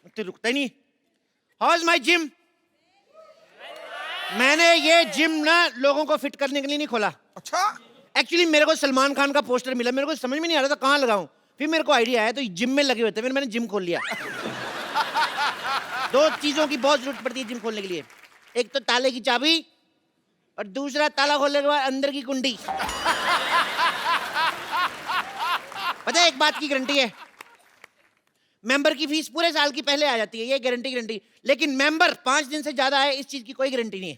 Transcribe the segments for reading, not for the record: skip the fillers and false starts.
तो रुकता ही नहीं। How is my gym? मैंने ये जिम ना लोगों को फिट करने के लिए नहीं खोला। अच्छा, एक्चुअली मेरे को सलमान खान का पोस्टर मिला, मेरे को समझ में नहीं आ रहा था कहाँ लगाऊं। फिर मेरे को आइडिया आया, तो जिम में लगे हुए थे, फिर मैंने जिम खोल लिया। दो चीजों की बहुत जरूरत पड़ती है जिम खोलने के लिए, एक तो ताले की चाबी और दूसरा ताला खोलने के बाद अंदर की कुंडी। पता है एक बात की गारंटी है, मेंबर की फीस पूरे साल की पहले आ जाती है, ये गारंटी। लेकिन मेंबर 5 दिन से ज्यादा है, इस चीज की कोई गारंटी नहीं है।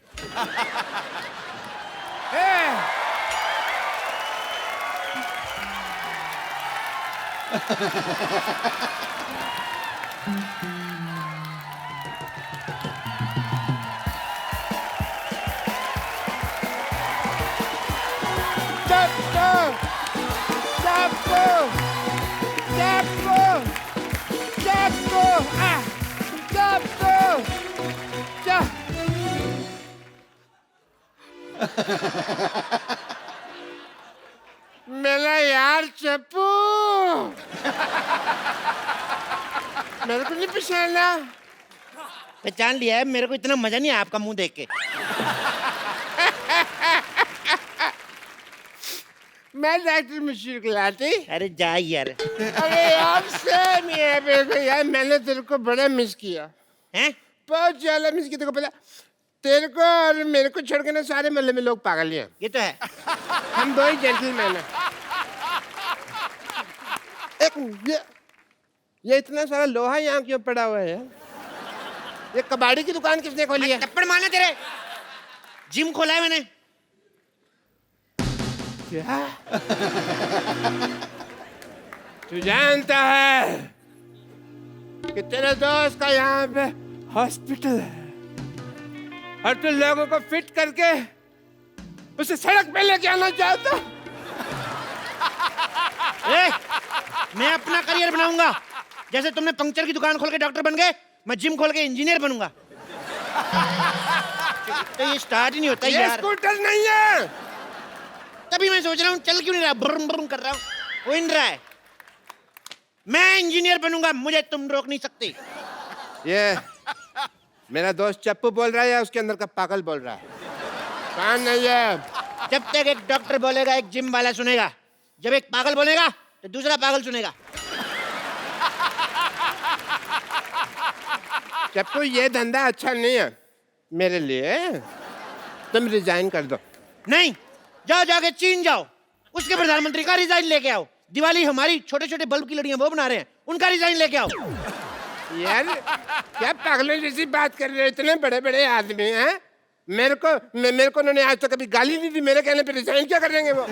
मेरा यार चप्पू, मेरे को नहीं पहचाना। पहचान लिया है, मेरे को इतना मजा नहीं आया आपका मुंह देख के। मैं डॉक्टर मशहूर गुलाटी। अरे जा यार। अरे यार सेम ही है मेरे को यार, मैंने तेरे को बड़ा मिस किया, हैं? बहुत ज्यादा मिस किया। तेरे को पता, तेरे को और मेरे को छोड़ के ना सारे मोहल्ले में लोग पागल हैं। ये तो है। हम दो ही जेंटलमैन हैं। एक ये इतना सारा लोहा यहाँ क्यों पड़ा हुआ है? ये कबाड़ी की दुकान किसने खोली है? थप्पड़ मारना तेरे। जिम खोला है मैंने। क्या? तू जानता है कि तेरे दोस्त का यहाँ पे हॉस्पिटल है और तू लोगों को फिट करके उसे सड़क पे लेके आना चाहता? मैं अपना करियर बनाऊंगा, जैसे तुमने पंक्चर की दुकान खोल के डॉक्टर बन गए, मैं जिम खोल के इंजीनियर बनूंगा। तो ये स्टार्ट ही नहीं होता ये यार। स्कूटर नहीं है। तभी मैं सोच रहा हूँ चल क्यों नहीं रहा, ब्रुम ब्रुम कर रहा हूँ, हो ही नहीं रहा है। मैं इंजीनियर बनूंगा, मुझे तुम रोक नहीं सकते। ये मेरा दोस्त चप्पू बोल रहा है या उसके अंदर का पागल बोल रहा है? कौन नहीं है? जब तक एक डॉक्टर बोलेगा एक जिम वाला सुनेगा, जब एक पागल बोलेगा तो दूसरा पागल सुनेगा। चप्पू ये धंधा अच्छा नहीं है मेरे लिए, तुम रिजाइन कर दो। नहीं, जाओ जाके चीन जाओ, उसके प्रधानमंत्री का रिजाइन लेके आओ। दिवाली हमारी छोटे छोटे बल्ब की लड़ियां वो बना रहे हैं, उनका रिजाइन लेके आओ। यार क्या पागलों जैसी बात कर रहे हो? इतने बड़े बड़े आदमी हैं, मेरे को उन्होंने आज तक कभी गाली नहीं दी, मेरे कहने पे रिजाइन क्या करेंगे वो?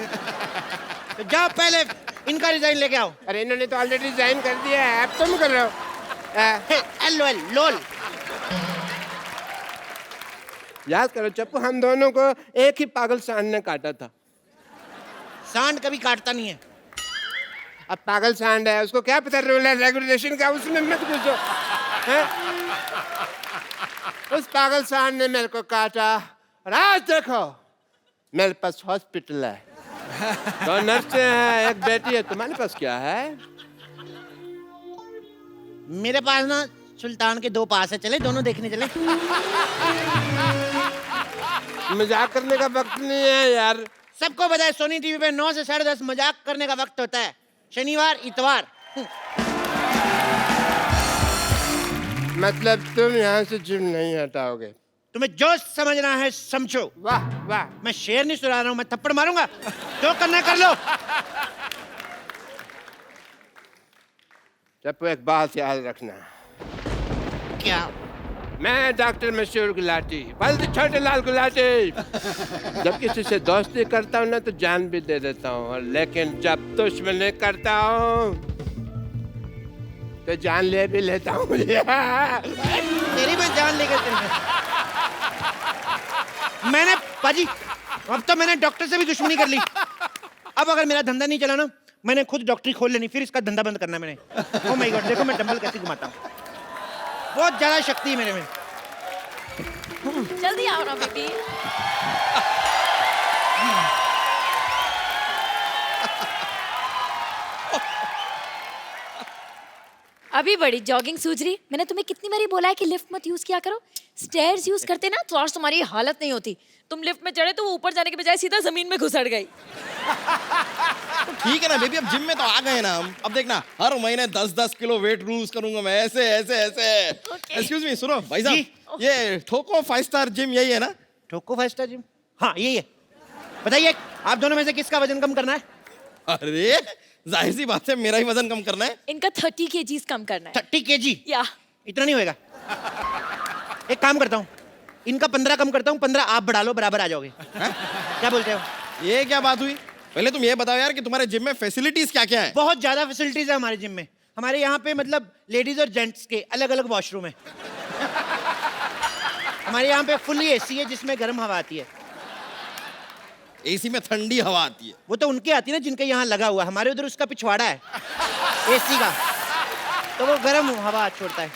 तो जाओ पहले इनका रिजाइन लेके आओ। अरे इन्होंने तो ऑलरेडी रिजाइन कर दिया है, अब तुम कर रहे हो। LOL लोल। याद करो चप्पू, हम दोनों को एक ही पागल सांड ने काटा था। सांड कभी काटता नहीं है। अब पागल सांड है, उसको क्या पता रूल है रेगुलेशन का, उसमें मत घुसो। उस पागल सांड ने मेरे को काटा और आज देखो मेरे पास हॉस्पिटल है, दो नर्सें हैं, एक बेटी है। तुम्हारे पास क्या है? मेरे पास ना सुल्तान के 2 पास है, चले दोनों देखने चले। मजाक करने का वक्त नहीं है यार। सबको पता है सोनी टीवी पे 9 से 10:30 मजाक करने का वक्त होता है, शनिवार इतवार। मतलब तुम यहाँ से जिम नहीं हटाओगे? तुम्हें जो समझना है समझो। वाह वाह। मैं शेर नहीं सुना रहा हूँ, मैं थप्पड़ मारूंगा, जो करना कर लो। चप्पू एक बात याद रखना। क्या? मैं डॉक्टर मशहूर गुलाटी, बल्द छोटे लाल गुलाटी। जब किसी से दोस्ती करता हूँ ना तो जान भी दे देता हूँ, लेकिन जब दुश्मनी करता हूँ तो जान ले भी लेता हूँ। तेरी मैं जान लेकर मैंने पाजी, अब तो मैंने डॉक्टर से भी दुश्मनी कर ली। अब अगर मेरा धंधा नहीं चला ना, मैंने खुद डॉक्टरी खोल लेनी, फिर इसका धंधा बंद करना मैंने। ओह माय गॉड, देखो मैं डंबल कैसे घुमाता हूँ, बहुत ज्यादा शक्ति है मेरे में। जल्दी आओ ना बेबी। अभी बड़ी जॉगिंग सूझ रही। मैंने तुम्हें कितनी बारी बोला है कि लिफ्ट मत यूज किया करो। स्टेयर्स यूज करते ना तो आज तुम्हारी हालत नहीं होती। तुम लिफ्ट में चढ़े तो वो ऊपर जाने के बजाय सीधा जमीन में घुसड़ गई। तो ठीक है ना बेबी, अब जिम में तो आ गए ना हम। अब देखना हर महीने 10-10 किलो वेट लूज करूंगा मैं, ऐसे ऐसे ऐसे। एक्सक्यूज मी, सुनो भाई साहब, ये ठोको 5 स्टार जिम यही है ना? ठोको 5 स्टार जिम, हाँ यही है। बताइए आप दोनों में से किसका वजन कम करना है? अरे जाहिर सी बात है मेरा ही वजन कम करना है। इनका 30 kg कम करना है। 30 kg? या इतना नहीं होएगा। एक काम करता हूँ, इनका 15 कम करता हूँ, 15 आप बढ़ा लो, बराबर आ जाओगे। क्या बोलते हो? ये क्या बात हुई? पहले तुम ये बताओ यार कि तुम्हारे जिम में फैसिलिटीज क्या क्या है? बहुत ज्यादा फैसिलिटीज है हमारे जिम में। हमारे यहाँ पे मतलब लेडीज और जेंट्स के अलग अलग वॉशरूम है। हमारे यहाँ पे फुल्ली एसी है जिसमें गर्म हवा आती है। एसी में ठंडी हवा आती है? वो तो उनकी आती है ना जिनके यहाँ लगा हुआ, हमारे उधर उसका पिछवाड़ा है एसी का, तो वो गर्म हवा छोड़ता है।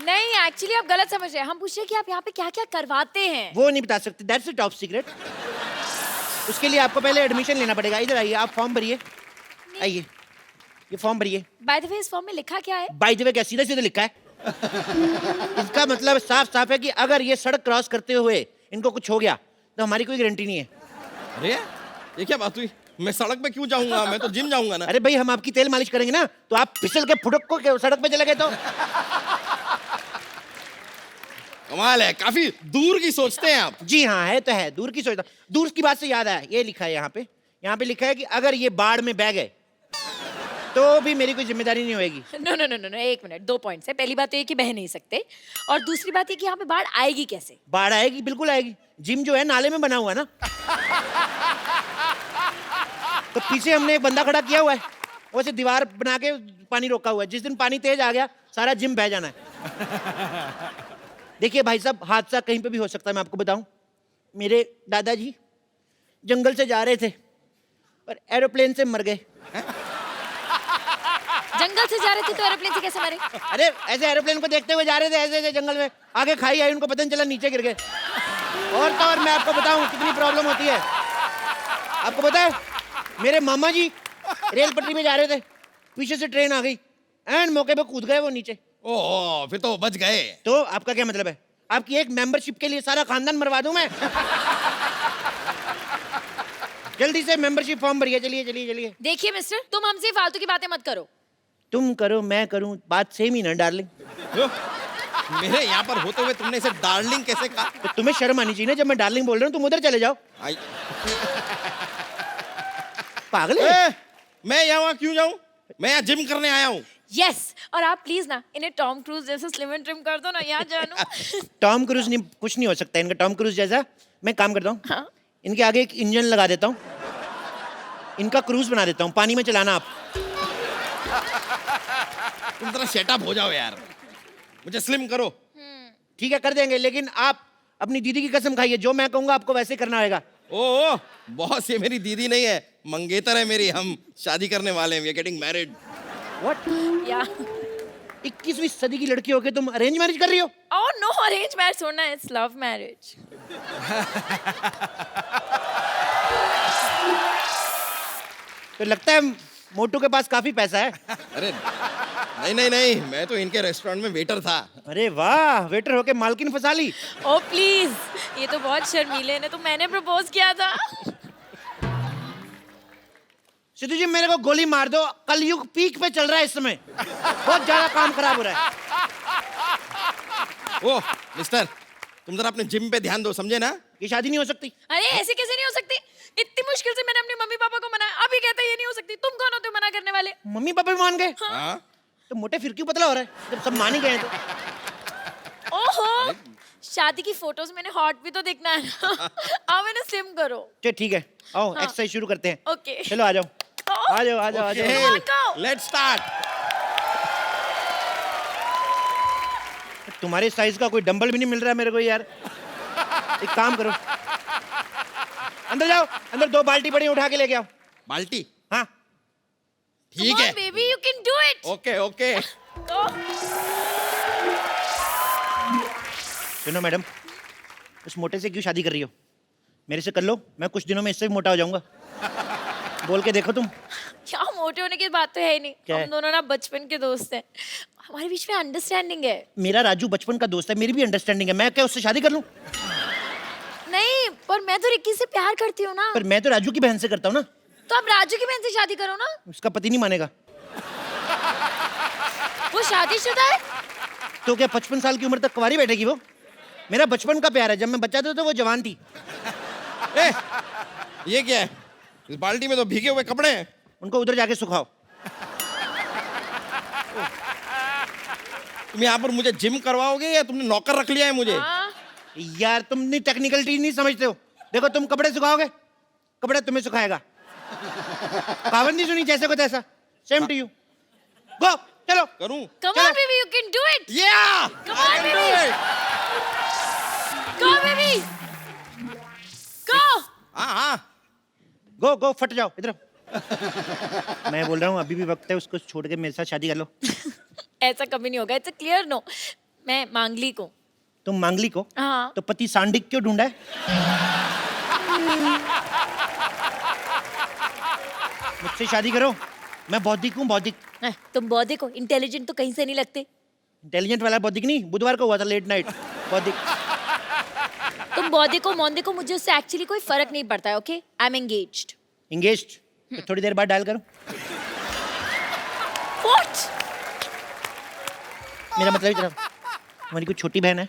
नहीं, एक्चुअली आप गलत समझ रहे हैं। हम पूछ रहे हैं कि आप यहाँ पे क्या क्या करवाते हैं। वो नहीं बता सकते, दैट्स अ टॉप सीक्रेट। उसके लिए आपको पहले एडमिशन लेना पड़ेगा। इधर आइए, आप फॉर्म भरिए। आइए, ये फॉर्म भरिए। बाय द वे इस फॉर्म में लिखा क्या है? बाय द वे क्या सीधा सीधा लिखा है? इसका मतलब साफ साफ है कि अगर ये सड़क क्रॉस करते हुए इनको कुछ हो गया तो हमारी कोई गारंटी नहीं है। अरे ये क्या बात हुई? मैं सड़क पे क्यों जाऊंगा? मैं तो जिम जाऊंगा ना। अरे भाई, हम आपकी तेल मालिश करेंगे ना, तो आप फिसल के फुटक को सड़क पे चले गए तो? कमाल है, काफी दूर की सोचते हैं आप। जी हाँ, है तो है, दूर की सोचता। दूर की बात से याद आया, ये लिखा है यहाँ पे लिखा है कि अगर ये बाढ़ में बह गए तो भी मेरी कोई जिम्मेदारी नहीं होगी। नो नो नो नो, एक मिनट, 2 पॉइंट्स है। पहली बात तो ये कि बह नहीं सकते, और दूसरी बात ये कि यहाँ पे बाढ़ आएगी कैसे? बाढ़ आएगी, बिल्कुल आएगी। जिम जो है नाले में बना हुआ है ना, तो पीछे हमने एक बंदा खड़ा किया हुआ है, वैसे दीवार बना के पानी रोका हुआ है। जिस दिन पानी तेज आ गया सारा जिम बह जाना है। देखिए भाई साहब, हादसा कहीं पे भी हो सकता है। मैं आपको बताऊं, मेरे दादाजी जंगल से जा रहे थे और एरोप्लेन से मर गए। जंगल से जा रहे थे तो एरोप्लेन से कैसे मरे? अरे ऐसे एरोप्लेन को देखते हुए जा रहे थे, ऐसे ऐसे जंगल में, आगे खाई आई, उनको पता नहीं चला, नीचे गिर गए। और तो और मैं आपको बताऊं कितनी प्रॉब्लम होती है। आपको पता है, मेरे मामा जी रेल पटरी में जा रहे थे, पीछे से ट्रेन आ गई, एंड मौके पे कूद गए वो नीचे। ओह, फिर तो बच गए। तो आपका क्या मतलब है? आपकी एक मेंबरशिप के लिए सारा खानदान मरवा दूं मैं? जल्दी से मेंबरशिप फॉर्म भरिए। चलिए चलिए चलिए। देखिए मिस्टर, तुम हमसे फालतू की बातें मत करो। तुम करो मैं करूं, बात सेम ही ना डार्लिंग। मेरे यहाँ पर होते हुए तुमने इसे डार्लिंग कैसे कहा? तो तुम्हें शर्म आनी चाहिए ना, जब मैं डार्लिंग बोल रहा हूँ तुम उधर चले जाओ। पागल है? मैं यहाँ क्यों जाऊँ? मैं यहाँ जिम करने आया हूँ। यस, और आप प्लीज ना इन्हें टॉम क्रूज जैसे स्लिम एंड ट्रिम कर दो ना, यहाँ जानू। टॉम क्रूज नहीं, कुछ नहीं हो सकता इनका टॉम क्रूज जैसा। मैं काम करता हूँ, हाँ? इनके आगे एक इंजन लगा देता हूँ, इनका क्रूज बना देता हूँ, पानी में चलाना आप। तुम जरा सेटअप हो जाओ यार, मुझे स्लिम करो। ठीक है, कर देंगे, लेकिन आप अपनी दीदी की कसम खाइए, जो मैं कहूँगा आपको वैसे करना होगा। ओह बॉस, ये मेरी दीदी नहीं है, मंगेतर है मेरी। हम शादी करने वाले हैं, we are getting married. What? या 21वीं सदी की लड़की होके तुम अरेंज मैरिज कर रही हो? ओह नो, अरेंज मैरिज होना है, इट्स लव मैरिज। तो लगता है मोटू के पास काफी पैसा है। अरे नहीं नहीं नहीं, मैं तो इनके रेस्टोरेंट में वेटर था। अरे वाह, वेटर होके मालकिन फंसा ली। ओ प्लीज, ये तो बहुत शर्मीले ने, तो मैंने प्रपोज किया था। सिद्धू जी, मेरे को गोली मार दो, कलयुग पीक पे चल रहा है इस समय, बहुत ज्यादा काम खराब हो रहा है। ओह मिस्टर, तुम जरा अपने जिम पे ध्यान दो, समझे ना? ये शादी नहीं हो सकती। अरे ऐसे कैसे नहीं हो सकती? इतनी मुश्किल से मैंने अपने मम्मी पापा को मनाया, अभी कहते ये नहीं हो सकती। तुम कौन होते हो मना करने वाले? मम्मी पापा भी मान गए? हाँ? तो मोटे फिर क्यों पतला हो रहा है जब सब मान ही गए हैं तो? ओहो, शादी की फोटोज मैंने हॉट भी तो दिखना है ना। आओ मैंने स्लिम करो। चलो ठीक है, आओ हाँ। एक्सरसाइज शुरू करते हैं। ओके। चलो आ जाओ, आ जाओ आ जाओ आ जाओ। on, go. Let's start. तुम्हारे साइज का कोई डंबल भी नहीं मिल रहा है मेरे को यार। एक काम करो, अंदर जाओ, अंदर 2 बाल्टी पड़ी उठा के लेके आओ। बाल्टी? हाँ ठीक है। Baby, you can do it. Okay okay. सुनो मैडम, उस मोटे से क्यों शादी कर रही हो? मेरे से कर लो, मैं कुछ दिनों में इससे भी मोटा हो जाऊंगा। बोल के देखो तुम। क्या मोटे होने की बात तो है ही नहीं। क्या है? हम दोनों ना बचपन के दोस्त हैं, हमारे बीच में अंडरस्टैंडिंग है। मेरा राजू बचपन का दोस्त है, मेरी भी अंडरस्टैंडिंग है, मैं क्या उससे शादी कर लूं? नहीं, पर मैं तो रिक्की से प्यार करती हूँ ना। पर मैं तो राजू की बहन से करता हूँ ना। तो आप राजू की बहन से शादी करो ना। उसका पति नहीं मानेगा। वो शादीशुदा है। तो क्या 55 साल की उम्र तक कुंवारी बैठेगी वो? मेरा बचपन का प्यार है, जब मैं बच्चा था तो वो जवान थी। ए, ये क्या है? इस बाल्टी में तो भीगे हुए कपड़े हैं। उनको उधर जाके सुखाओ। तुम यहाँ पर मुझे जिम करवाओगे या तुमने नौकर रख लिया है मुझे? हाँ। यार तुम इतनी टेक्निकल चीज नहीं समझते हो। देखो तुम कपड़े सुखाओगे, कपड़े तुम्हें सुखाएगा। पाबंदी सुनी जैसे को तैसा। Same to you. गो, चलो। करूं? Come on, baby, you can do it. Yeah! Come on, baby. Go, baby. Go. हाँ। गो गो, फट जाओ इधर। मैं बोल रहा हूँ अभी भी वक्त है, उसको छोड़ के मेरे साथ शादी कर लो। ऐसा कभी नहीं होगा। It's a clear no. मैं मांगलिक हूँ। तुम मांगलिक हो? हाँ। तो पति सांडिक क्यों ढूंढा है? मुझसे शादी करो, मैं बौद्धिक हूँ, बौद्धिक। तुम बौद्धिक हो, इंटेलिजेंट तो कहीं से नहीं लगते। इंटेलिजेंट वाला बौद्धिक नहीं, बुधवार को हुआ था लेट नाइट बौद्धिक। तुम बौद्धिक हो, मौद्धिक हो, मुझे उससे एक्चुअली कोई फर्क नहीं पड़ता है। Okay, I am engaged. Engaged? तो थोड़ी देर बाद डायल करो। व्हाट? मेरा मतलब इतना, हमारी कोई छोटी बहन है?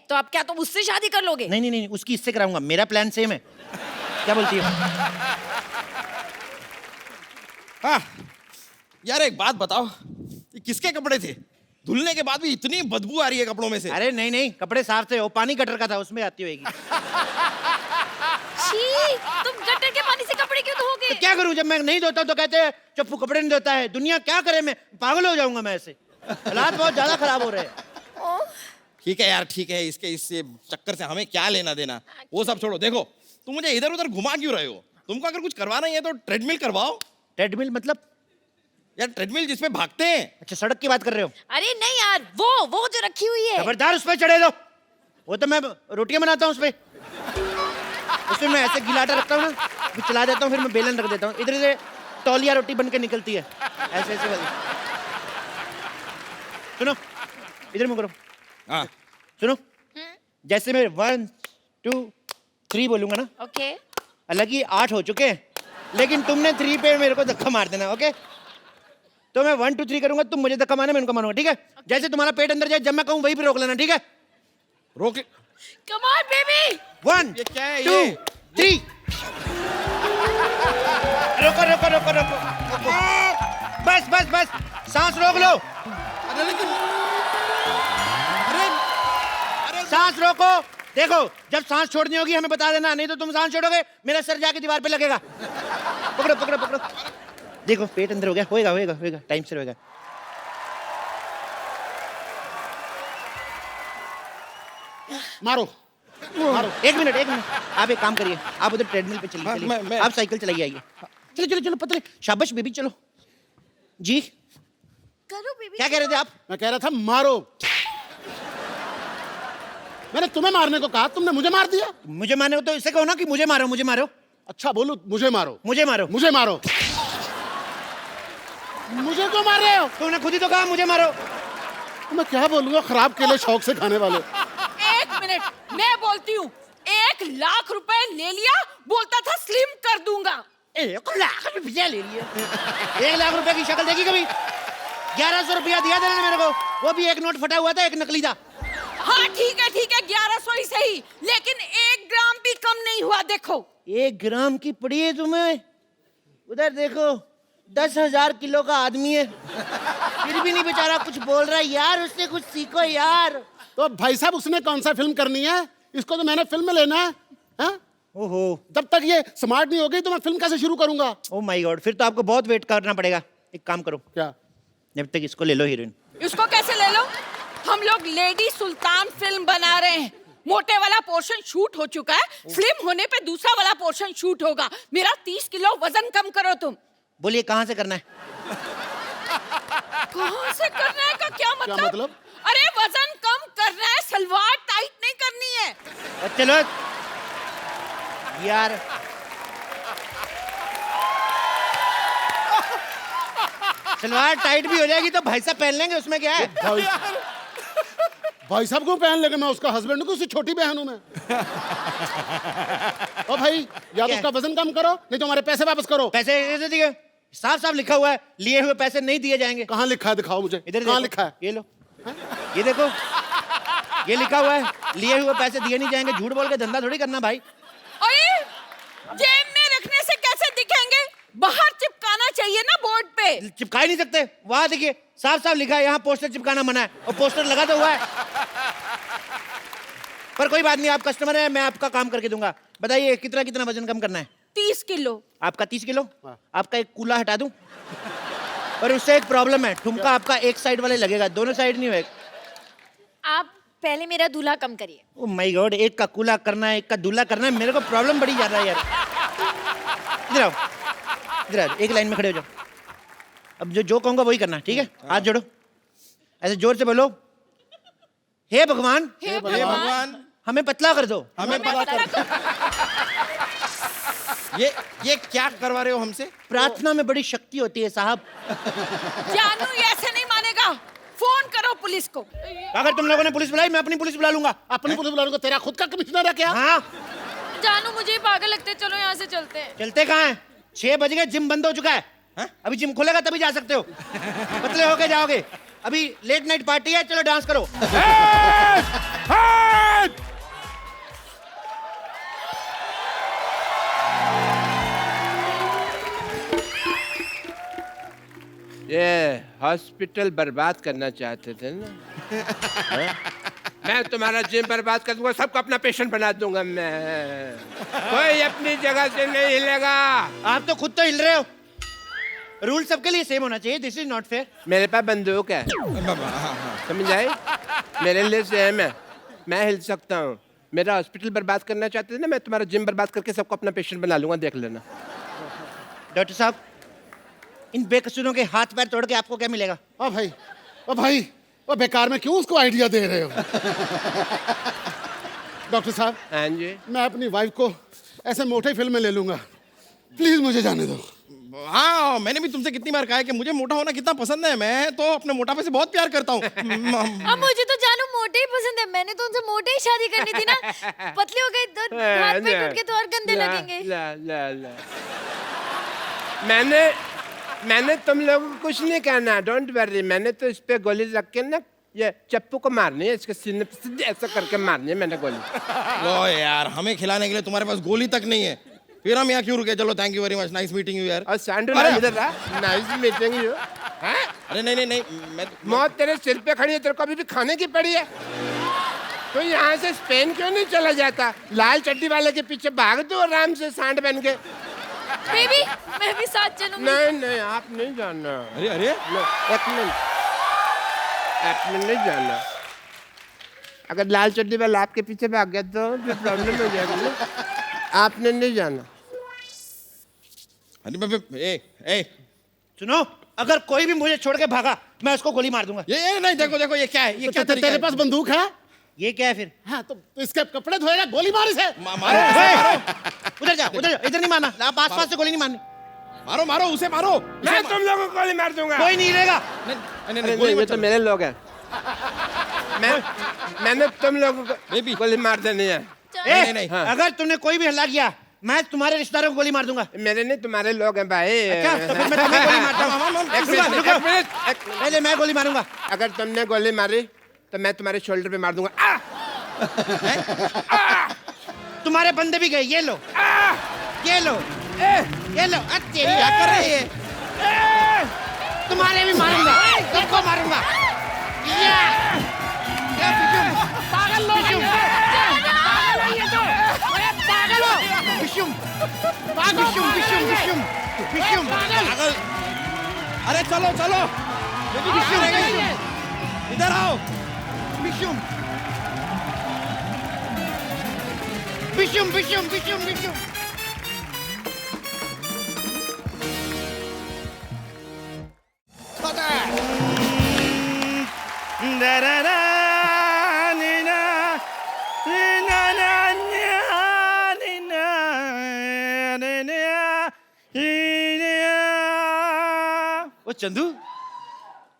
तो आप क्या तुम उससे शादी कर लोगे? नहीं नहीं नहीं, उसकी इससे कराऊंगा, मेरा प्लान सेम है। क्या बोलती हो? हाँ। यार एक बात बताओ, ये किसके कपड़े थे? धुलने के बाद भी इतनी बदबू आ रही है कपड़ों में से। अरे नहीं नहीं, कपड़े साफ थे, वो पानी गटर का था, उसमें आती होगी। छी, तुम गटर के पानी से कपड़े क्यों धोगे? तो क्या करूं, जब मैं नहीं धोता तो कहते हैं चप्पू कपड़े नहीं धोता है। दुनिया क्या करे, मैं पागल हो जाऊंगा मैं ऐसे। हालात बहुत ज्यादा खराब हो रहे हैं। ठीक है यार, ठीक है, इसके इससे चक्कर से हमें क्या लेना देना, वो सब छोड़ो। देखो तुम मुझे इधर उधर घुमा क्यों रहे हो? तुमको अगर कुछ करवाना ही है तो ट्रेडमिल करवाओ। ट्रेडमिल मतलब? यार ट्रेडमिल जिसपे भागते हैं। अच्छा, सड़क की बात कर रहे हो? अरे नहीं यार, वो जो रखी हुई है। खबरदार उस पर चढ़े दो। वो तो मैं रोटियां बनाता हूँ उस पे। उसमें मैं ऐसे गिलाटा रखता हूँ ना, फिर चला देता हूँ, फिर मैं बेलन रख देता हूँ, इधर से तौलिया रोटी बन के निकलती है ऐसे ऐसे वाली। सुनो, इधर मुँह करो। हाँ। सुनो, जैसे मैं 1 2 3 बोलूंगा ना, ओके। हालांकि 8 हो चुके हैं, लेकिन तुमने 3 पे मेरे को धक्का मार देना। ओके, तो मैं 1 2 3 करूंगा, तुम मुझे धक्का मारना, मैं उनको मारूंगा, ठीक है? जैसे तुम्हारा पेट अंदर जाए, जब मैं कहूँ वहीं पे रोक लेना, ठीक है? रोक। Come on baby. 1 ये क्या है 2 ये? 3। रोको रोको रोको रोको रोको। बस बस बस, सांस रोक लो। अरे लेकिन, अरे सांस रोको। देखो, जब सांस छोड़नी होगी हमें बता देना, नहीं तो तुम सांस छोड़ोगे मेरा सर जाके दीवार पे लगेगा। पकड़ो पकड़ो पकड़ो। देखो पेट अंदर हो गया, होएगा होएगा होएगा, टाइम से होएगा। मारो मारो। एक मिनट आप एक काम करिए, आप उधर ट्रेडमिल पे चलिए, हाँ, चलिए। मैं- आप साइकिल चलाइए, आइए। चलो चलो चलो पतले, शाबाश बेबी, चलो जी। करो बेबी। क्या कह रहे थे आप? मैं कह रहा था मारो। मैंने तुम्हें मारने को कहा, तुमने मुझे मार दिया। मुझे मारो तो इसे कहो ना कि मुझे मारो, मुझे मारो। अच्छा बोलू, मुझे मारो। मुझे मारो। मुझे मारो। मुझे क्यों मार रहे हो? तुमने खुद ही तो कहा मुझे मारो। मैं क्या बोलूंगा, खराब केले शौक से खाने वाले। एक मिनट, मैं बोलती हूँ। 1 लाख रुपए ले लिया, बोलता था स्लिम कर दूंगा। 1 लाख रुपया ले लिया। 1 लाख रुपए की शक्ल देखी कभी? 1100 रुपया दिया था मेरे को, वो भी एक नोट फटा हुआ था, एक नकली था। हाँ ठीक है 1100 ही सही, लेकिन 1 ग्राम भी कम नहीं हुआ। देखो 1 ग्राम की पड़ी है तुम्हें? उधर देखो, 10,000 किलो का आदमी है, फिर भी नहीं बेचारा कुछ बोल रहा है। यार उससे कुछ सीखो यार। तो भाई साहब उसने कौन सा फिल्म करनी है? इसको तो मैंने फिल्म में लेना है, हाँ? ओहो, जब तक ये स्मार्ट नहीं हो गई तो मैं फिल्म कैसे शुरू करूंगा? ओ माय गॉड, फिर तो आपको बहुत वेट करना पड़ेगा। एक काम करो, क्या? जब तक इसको ले लो हीरोइन। इसको कैसे ले लो? हम लोग लेडी सुल्तान फिल्म बना रहे हैं। मोटे वाला पोर्शन शूट हो चुका है, स्लिम होने पे दूसरा वाला पोर्शन शूट होगा। मेरा 30 किलो वजन कम करो तुम। बोलिए कहाँ से करना है? कहाँ से करना है का क्या मतलब? क्या मतलब? अरे वजन कम करना है, सलवार टाइट नहीं करनी है। और चलो यार, सलवार टाइट भी हो जाएगी तो भाई साहब पहन लेंगे, उसमें क्या है? भाई साहब को पहन लेगा, मैं उसका हस्बैंड हूँ कि उसकी छोटी बहन हूँ मैं। ओ भाई, या तो क्या? उसका वजन कम करो, नहीं तो हमारे पैसे वापस करो। पैसे कैसे दिए? साफ साफ लिखा हुआ है, लिए हुए पैसे नहीं दिए जाएंगे। कहाँ लिखा है, दिखाओ मुझे। इधर कहाँ देखो, लिखा है? ये लो, ये देखो, ये लिखा हुआ है, लिए हुए पैसे दिए नहीं जाएंगे। झूठ बोल के धंधा थोड़ी करना भाई। ओए, जेब में रखने से कैसे दिखेंगे? बाहर चिपकाना चाहिए ना बोर्ड पे। चिपका ही नहीं सकते, वहां देखिए साफ साफ लिखा है, यहाँ पोस्टर चिपकाना मना है, और पोस्टर लगा तो हुआ है। पर कोई बात नहीं, आप कस्टमर है, मैं आपका काम करके दूंगा। बताइए कितना कितना वजन कम करना है? 30 किलो। आपका 30 किलो? आपका एक कूला हटा दूं? पर उससे एक प्रॉब्लम है, ठुमका आपका एक साइड वाले लगेगा, दोनों साइड नहीं होएगा। आप पहले मेरा दूल्हा कम करिए। ओ माय गॉड, एक का कूला करना है, एक का दूल्हा करना है, मेरे को प्रॉब्लम बड़ी ज्यादा है यार। इधर आओ, इधर आओ, एक लाइन में खड़े हो जाओ। अब जो कहूंगा वही करना, ठीक है? हाथ जोड़ो, ऐसे जोर से बोलो, हे भगवान, हे भगवान, हमें पतला कर दो। हमें पता कर। ये क्या करवा रहे हो हमसे? प्रार्थना में बड़ी शक्ति होती है साहब। जानू ये ऐसे नहीं मानेगा, फोन करो पुलिस को। अगर तुम लोगों ने पुलिस बुलाई, मैं अपनी पुलिस बुला लूंगा। अपनी पुलिस बुलाने को तेरा खुद का कमिश्नर है क्या? हाँ, जानू मुझे ही पागल लगते हैं, चलो यहाँ से चलते हैं। चलते कहाँ हैं? 6 बज गए, जिम बंद हो चुका है। अभी जिम खुलेगा तभी जा सकते हो, पतले होके जाओगे। अभी लेट नाइट पार्टी है, चलो डांस करो। ये हॉस्पिटल बर्बाद करना चाहते थे ना? मैं तुम्हारा जिम बर्बाद कर दूंगा, सबको अपना पेशेंट बना दूंगा मैं। कोई अपनी जगह से नहीं हिलेगा। आप तो खुद तो हिल रहे हो। रूल सबके लिए सेम होना चाहिए, दिस इज नॉट फेयर। मेरे पास बंदूक है, समझ आए? मेरे लिए सेम है, मैं हिल सकता हूँ। मेरा हॉस्पिटल बर्बाद करना चाहते थे ना, मैं तुम्हारा जिम बर्बाद करके सबको अपना पेशेंट बना लूंगा, देख लेना। डॉक्टर साहब, इन बेकसूरों के हाथ पैर तोड़ के आपको क्या मिलेगा? ओ भाई, ओ भाई, ओ बेकार में क्यों उसको आइडिया दे रहे हो? डॉक्टर साहब, हाँ जी। मैं अपनी वाइफ को ऐसे मोटे फिल्म में ले लूंगा, प्लीज मुझे जाने दो। हाँ, मैंने भी तुमसे कितनी बार कहा है कि मुझे मोटा होना कितना पसंद है। मैं तो अपने मोटापे से बहुत प्यार करता हूँ। अब मुझे तो जानू मोटे ही पसंद है, मैंने तो उनसे मोटे ही शादी करनी थी ना। पतले हो गए तो हाथ पैर टूट के तो और गंदे लगेंगे। ला। मैंने तुम लोगों को कुछ नहीं कहना, डोंट वरी। मैंने तो इस पे गोली रख के ना, ये चप्पू को मारनी है, इसके सीने पे सीधे ऐसा करके मारनी है मैंने गोली। लो यार, हमें खिलाने के लिए तुम्हारे पास गोली तक नहीं है, फिर हम यहाँ क्यों रुके? चलो, thank you very much, nice meeting you यार। और सैंडू इधर रहा, नाइस मीटिंग यू। अरे नहीं, मैं मौत तेरे सिर पे खड़ी है, तेरे को अभी भी खाने की पड़ी है। तो यहाँ से स्पेन क्यों नहीं चला जाता? लाल चड्डी वाले के पीछे भाग दो आराम से, सांड बन के। बेबी, मैं भी साथ चलूंगी। नहीं, आप नहीं जाना। अरे एक मिनट नहीं जाना। अगर लाल चड्डी वाला आपके पीछे भाग गया तो प्रॉब्लम हो जाएगी ना। आपने नहीं जाना। अरे सुनो, अगर कोई भी मुझे छोड़ के भागा, मैं उसको गोली मार दूंगा। ये नहीं, देखो ये क्या है? ये क्या तरीका तेरे है? पास बंदूक है? ये क्या है फिर? हाँ, तो इसके कपड़े धोएगा, गोली मार इसे। मारो, उधर जाओ, इधर नहीं मारना। आप आसपास से गोली नहीं मारनी। मारो, उसे मारो। मैं तुम लोगों को गोली मार दूंगा। कोई नहीं रहेगा। नहीं, नहीं, ये तो मेरे लोग हैं। मैंने तुम लोगों को गोली मार देनी है। नहीं। हाँ। अगर तुमने कोई भी हल्ला किया, मैं तुम्हारे रिश्तेदारों को गोली मार दूंगा। मेरे नहीं, तुम्हारे लोग हैं भाई। अच्छा, तो फिर मैं तुम्हें गोली मारता हूँ। एक मिनट। पहले मैं गोली मारूंगा। अगर तुमने गोली मारी तो मैं तुम्हारे शोल्डर पे मार दूंगा। तुम्हारे बंदे भी गए, ये लो, ये लो, ये लो। तेरी क्या कर रही है? तुम्हारे भी मारूंगा, सबको मारूंगा। पागल लोग, विषुम। पागल। अरे चलो, इधर आओ। विषुम। ओ चंदू,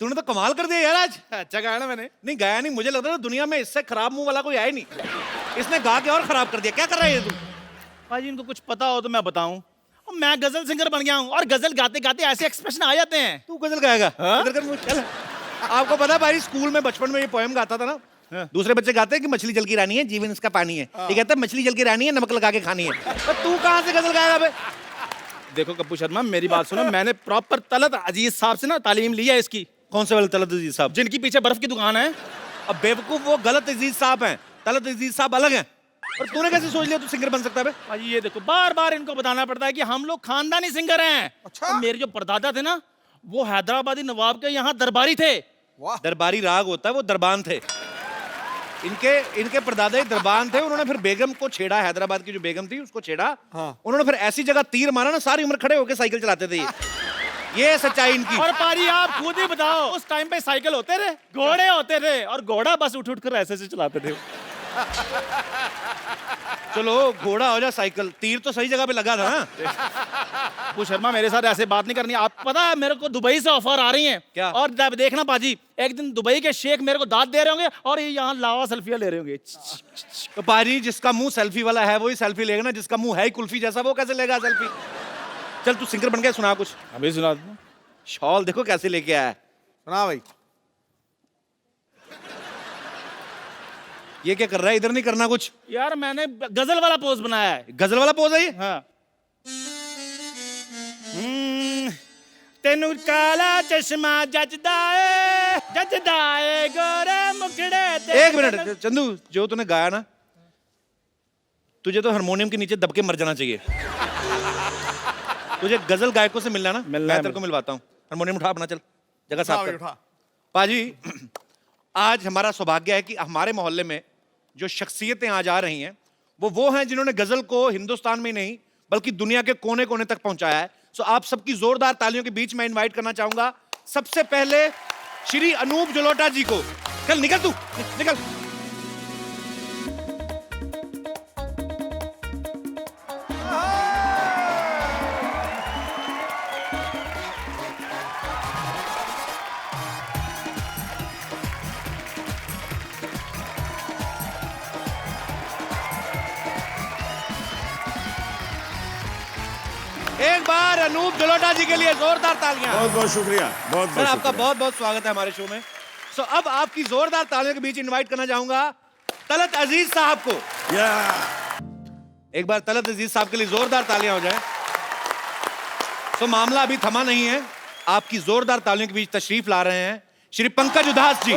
तूने तो कमाल कर दिया यार आज। अच्छा गाया ना मैंने। नहीं गाया नहीं, मुझे लगता था दुनिया में इससे खराब मुंह वाला कोई आया नहीं। इसने गा के और खराब कर दिया। क्या कर रहा है ये तू? भाजी इनको कुछ पता हो तो मैं बताऊं, मैं गजल सिंगर बन गया हूं और गजल गाते गाते ऐसे एक्सप्रेशन आ जाते हैं। तू गजल गाएगा? इधर कर मुंह, चल। आपको पता है भाई, स्कूल में बचपन में ये पोएम गाता था ना, दूसरे बच्चे गाते हैं कि मछली जल की रानी है, जीवन इसका पानी है। ये कहता है मछली जल की रानी है, नमक लगा के खानी है। तो तू कहाँ से गजल गाएगा बे? देखो कप्पू शर्मा, मेरी बात सुनो, मैंने प्रॉपर तलत अजीज साहब से ना तालीम ली है इसकी। कौन से वाले तलत अजीज साहब? जिनकी पीछे बर्फ की दुकान है। अब बेवकूफ, वो गलत अजीज साहब हैं, तलत अजीज साहब अलग हैं। और तूने कैसे सोच लिया तू सिंगर बन सकता है बे? भाजी ये देखो, बार बार इनको बताना पड़ता है कि हम लोग खानदानी सिंगर हैं। अच्छा? और मेरे जो परदादा थे ना, वो हैदराबादी नवाब के यहाँ दरबारी थे। दरबारी राग होता है, वो दरबान थे। इनके परदादा ही दरबान थे। उन्होंने फिर बेगम को छेड़ा, हैदराबाद की जो बेगम थी उसको छेड़ा। उन्होंने फिर ऐसी जगह तीर मारा ना, सारी उम्र खड़े होकर साइकिल चलाते थे ये सच्चाई इनकी। और पारी आप खुद ही बताओ, उस टाइम पे साइकिल होते थे, घोड़े होते थे, और घोड़ा बस उठ उठ कर ऐसे से चलाते थे। चलो घोड़ा हो जा साइकिल, तीर तो सही जगह पे लगा था ना। वो शर्मा मेरे साथ ऐसे बात नहीं करनी। आप पता है मेरे को दुबई से ऑफर आ रही हैं। क्या? और जब देखना पाजी, एक दिन दुबई के शेख मेरे को दाद दे रहे होंगे और ये यहाँ लावा सेल्फियां ले रहे होंगे। तो पाजी, जिसका मुंह सेल्फी वाला है वही सेल्फी लेगा ना, जिसका मुंह है ही कुल्फी जैसा वो कैसे लेगा सेल्फी? चल तू सिंगर बन के सुना कुछ। अभी सुना दूं। शॉल देखो कैसे लेके आया है। सुना भाई। ये क्या कर रहा है? इधर नहीं करना कुछ। यार मैंने गजल वाला पोज बनाया है। गजल वाला पोज है ये? हाँ। तेनू काला चश्मा जचदा है गोरे मुखड़े ते। एक मिनट चंदू, जो तूने गाया ना, तुझे तो हारमोनियम के नीचे दबके मर जाना चाहिए। तुझे गजल गायकों से मिलना ना, मैं तेरे को मिलवाता हूँ। हारमोनियम उठा अपना, चल जगह साफ कर। पाजी, आज हमारा सौभाग्य है कि हमारे मोहल्ले में जो शख्सियतें आज आ रही हैं वो हैं जिन्होंने गजल को हिंदुस्तान में नहीं बल्कि दुनिया के कोने कोने तक पहुंचाया है। सो आप सबकी जोरदार तालियों के बीच मैं इनवाइट करना चाहूंगा सबसे पहले श्री अनूप जलोटा जी को। चल निकल तू, निकल। एक बार अनूप जलोटा जी के लिए जोरदार तालियां। बहुत बहुत शुक्रिया, बहुत सर बहुत आपका शुक्रिया। बहुत बहुत स्वागत है हमारे शो में। सो अब आपकी जोरदार तालियों के बीच इनवाइट करना चाहूंगा तलत अजीज साहब को। या एक बार तलत अजीज साहब के लिए जोरदार तालियां हो जाएं। सो मामला अभी थमा नहीं है, आपकी जोरदार तालियों के बीच तशरीफ ला रहे हैं श्री पंकज उदास जी।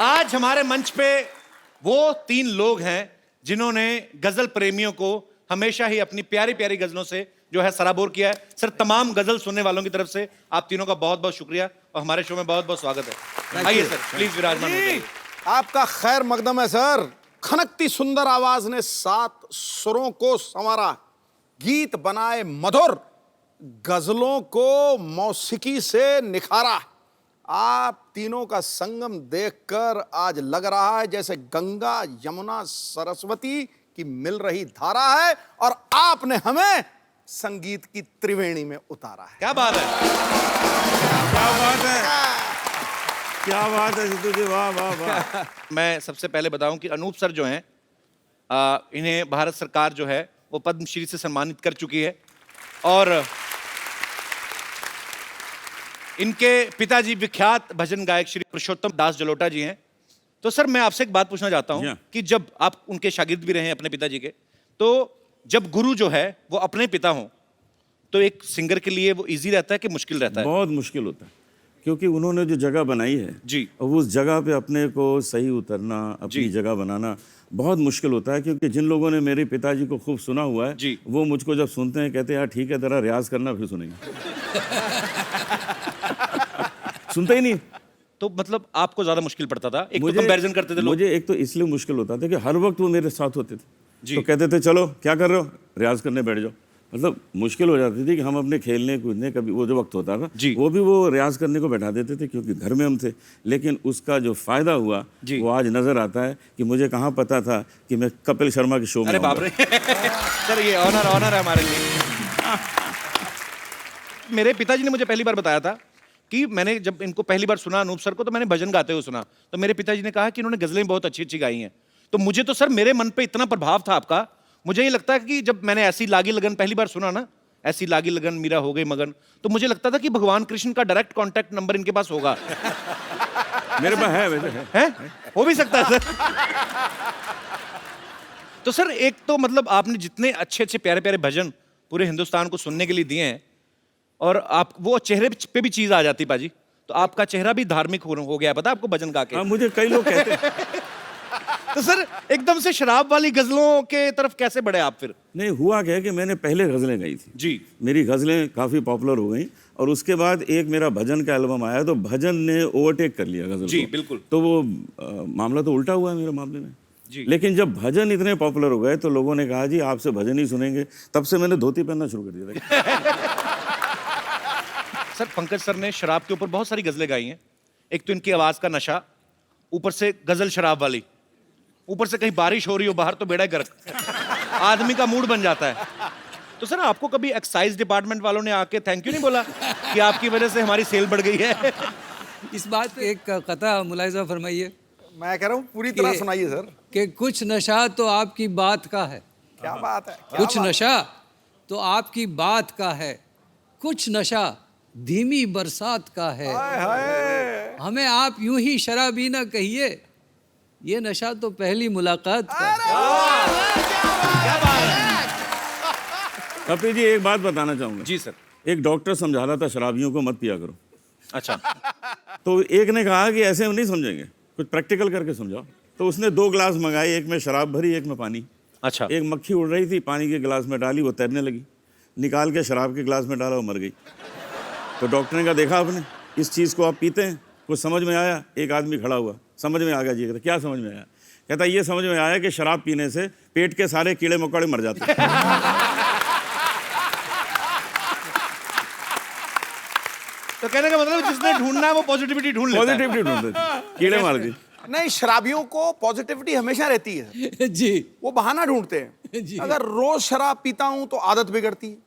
आज हमारे मंच पे वो 3 लोग हैं जिन्होंने गजल प्रेमियों को हमेशा ही अपनी प्यारी प्यारी गजलों से जो है सराबोर किया है। सर तमाम गजल सुनने वालों की तरफ से आप तीनों का बहुत बहुत शुक्रिया और हमारे शो में बहुत बहुत स्वागत है। आइए सर प्लीज विराजमान हो जाइए। आपका खैर मकदम है सर। खनकती सुंदर आवाज ने 7 सुरों को संवारा, गीत बनाए मधुर, गजलों को मौसीकी से निखारा। आप तीनों का संगम देखकर आज लग रहा है जैसे गंगा यमुना सरस्वती की मिल रही धारा है और आपने हमें संगीत की त्रिवेणी में उतारा है। क्या बात है, क्या बात है, क्या बात है सिद्धू जी, वाह वाह वाह। मैं सबसे पहले बताऊं कि अनूप सर जो हैं इन्हें भारत सरकार जो है वो पद्मश्री से सम्मानित कर चुकी है और इनके पिताजी विख्यात भजन गायक श्री पुरुषोत्तम दास जलोटा जी हैं। तो सर मैं आपसे एक बात पूछना चाहता हूं कि जब आप उनके शागिर्द भी रहे हैं अपने पिताजी के, तो जब गुरु जो है वो अपने पिता हों तो एक सिंगर के लिए वो इजी रहता है कि मुश्किल रहता है? बहुत मुश्किल होता है क्योंकि उन्होंने जो जगह बनाई है जी, और उस जगह पे अपने को सही उतरना, अपनी जगह बनाना बहुत मुश्किल होता है। क्योंकि जिन लोगों ने मेरे पिताजी को खूब सुना हुआ है जी, वो मुझको जब सुनते हैं कहते हैं यार ठीक है जरा रियाज करना फिर सुनेंगे। सुनते ही नहीं। तो मतलब आपको ज्यादा मुश्किल पड़ता था? एक तो कंपैरिजन करते थे लोग। मुझे एक तो इसलिए मुश्किल होता था कि हर वक्त वो मेरे साथ होते थे जी। तो कहते थे चलो क्या कर रहे हो, रियाज करने बैठ जाओ। मतलब मुश्किल हो जाती थी कि हम अपने खेलने कूदने कभी वो जो वक्त होता था जी, वो भी वो रियाज करने को बैठा देते थे क्योंकि घर में हम थे। लेकिन उसका जो फायदा हुआ वो आज नजर आता है कि मुझे कहाँ पता था कि मैं कपिल शर्मा के शो में। अरे बाप रे सर ये ऑनर है हमारे लिए। मेरे पिताजी ने मुझे पहली बार बताया था कि मैंने जब इनको पहली बार सुना अनूप सर को, तो मैंने भजन गाते हुए सुना, तो मेरे पिताजी ने कहा कि इन्होंने गजलें बहुत अच्छी अच्छी गाई हैं। तो मुझे तो सर मेरे मन पे इतना प्रभाव था आपका, मुझे ये लगता है कि जब मैंने ऐसी लागी लगन पहली बार सुना ना, ऐसी लागी लगन मीरा हो गई मगन, तो मुझे लगता था कि भगवान कृष्ण का डायरेक्ट कांटेक्ट नंबर इनके पास होगा। मेरे पास है वैसे है? हो भी सकता है सर। तो सर एक तो मतलब आपने जितने अच्छे अच्छे प्यारे प्यारे भजन पूरे हिंदुस्तान को सुनने के लिए दिए हैं, और आप वो चेहरे पे भी चीज आ जाती पाजी, तो आपका चेहरा भी धार्मिक हो गया, पता आपको भजन गा के। हाँ, मुझे कई लोग कहते हैं। तो सर एकदम से शराब वाली गजलों के तरफ कैसे बढ़े आप फिर? नहीं, हुआ क्या है कि मैंने पहले गज़लें गाई थी जी। मेरी गज़लें काफ़ी पॉपुलर हो गई, और उसके बाद एक मेरा भजन का एल्बम आया, तो भजन ने ओवरटेक कर लिया गज़ल जी, को। बिल्कुल। तो वो मामला तो उल्टा हुआ है मेरे मामले में जी। लेकिन जब भजन इतने पॉपुलर हो गए तो लोगों ने कहा जी आपसे भजन ही सुनेंगे, तब से मैंने धोती पहनना शुरू कर दिया था। सर पंकज सर ने शराब के ऊपर बहुत सारी गजलें गाई हैं। एक तो इनकी आवाज का नशा, ऊपर से गजल शराब वाली, ऊपर से कहीं बारिश हो रही हो बाहर तो बेड़ा गर्क, आदमी का मूड बन जाता है। तो सर आपको कभी एक्साइज डिपार्टमेंट वालों ने आके थैंक यू नहीं बोला कि आपकी वजह से हमारी सेल बढ़ गई है? इस बात पे एक कथा मुलाहिजा फरमाइए मैं कह रहा हूँ पूरी तरह सुनाइए सर। कि कुछ नशा तो आपकी बात का है। क्या बात है? कुछ नशा तो आपकी बात का है, कुछ नशा धीमी बरसात का है। हमें आप यूं ही शराबी ना कहिए, ये नशा तो पहली मुलाकात का है। कपिल जी एक बात बताना चाहूंगा। जी सर। एक डॉक्टर समझा रहा था शराबियों को मत पिया करो। अच्छा। तो एक ने कहा कि ऐसे हम नहीं समझेंगे, कुछ प्रैक्टिकल करके समझाओ। तो उसने 2 गिलास मंगाए, एक में शराब भरी एक में पानी। अच्छा। एक मक्खी उड़ रही थी, पानी के गिलास में डाली, वो तैरने लगी, निकाल के शराब के गिलास में डाला, वो मर गई। तो डॉक्टर ने कहा देखा आपने, इस चीज़ को आप पीते हैं, कुछ समझ में आया? एक आदमी खड़ा हुआ, समझ में आ गया जी। कहता क्या समझ में आया? कहता ये समझ में आया कि शराब पीने से पेट के सारे कीड़े मकोड़े मर जाते हैं। तो कहने का मतलब जिसने ढूंढना है वो पॉजिटिविटी ढूंढ लेता है। पॉजिटिविटी ढूंढते हैं, कीड़े मार दी। नहीं, शराबियों को पॉजिटिविटी हमेशा रहती है। जी वो बहाना ढूंढते हैं। जी। अगर रोज शराब पीता हूं तो आदत बिगड़ती है,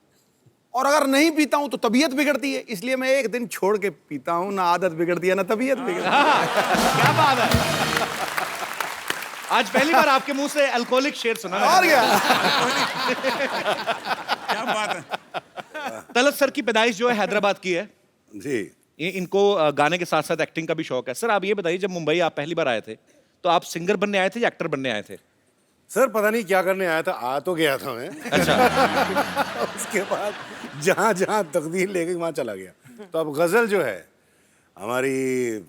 और अगर नहीं पीता हूं तो तबीयत बिगड़ती है। इसलिए मैं एक दिन छोड़ के पीता हूं, ना आदत बिगड़ती है ना तबीयत बिगड़ती है। क्या बात है, आज पहली बार आपके मुंह से अल्कोहलिक शेर सुना मैंने। और क्या? क्या बात है। तलत सर की पैदाइश जो है हैदराबाद की है जी। ये इनको गाने के साथ साथ एक्टिंग का भी शौक है। सर आप ये बताइए, जब मुंबई आप पहली बार आए थे तो आप सिंगर बनने आए थे या एक्टर बनने आए थे? सर पता नहीं क्या करने आया था, आ तो गया था मैं। अच्छा। उसके बाद जहाँ जहाँ तकदीर ले गई वहाँ चला गया। तो अब गज़ल जो है हमारी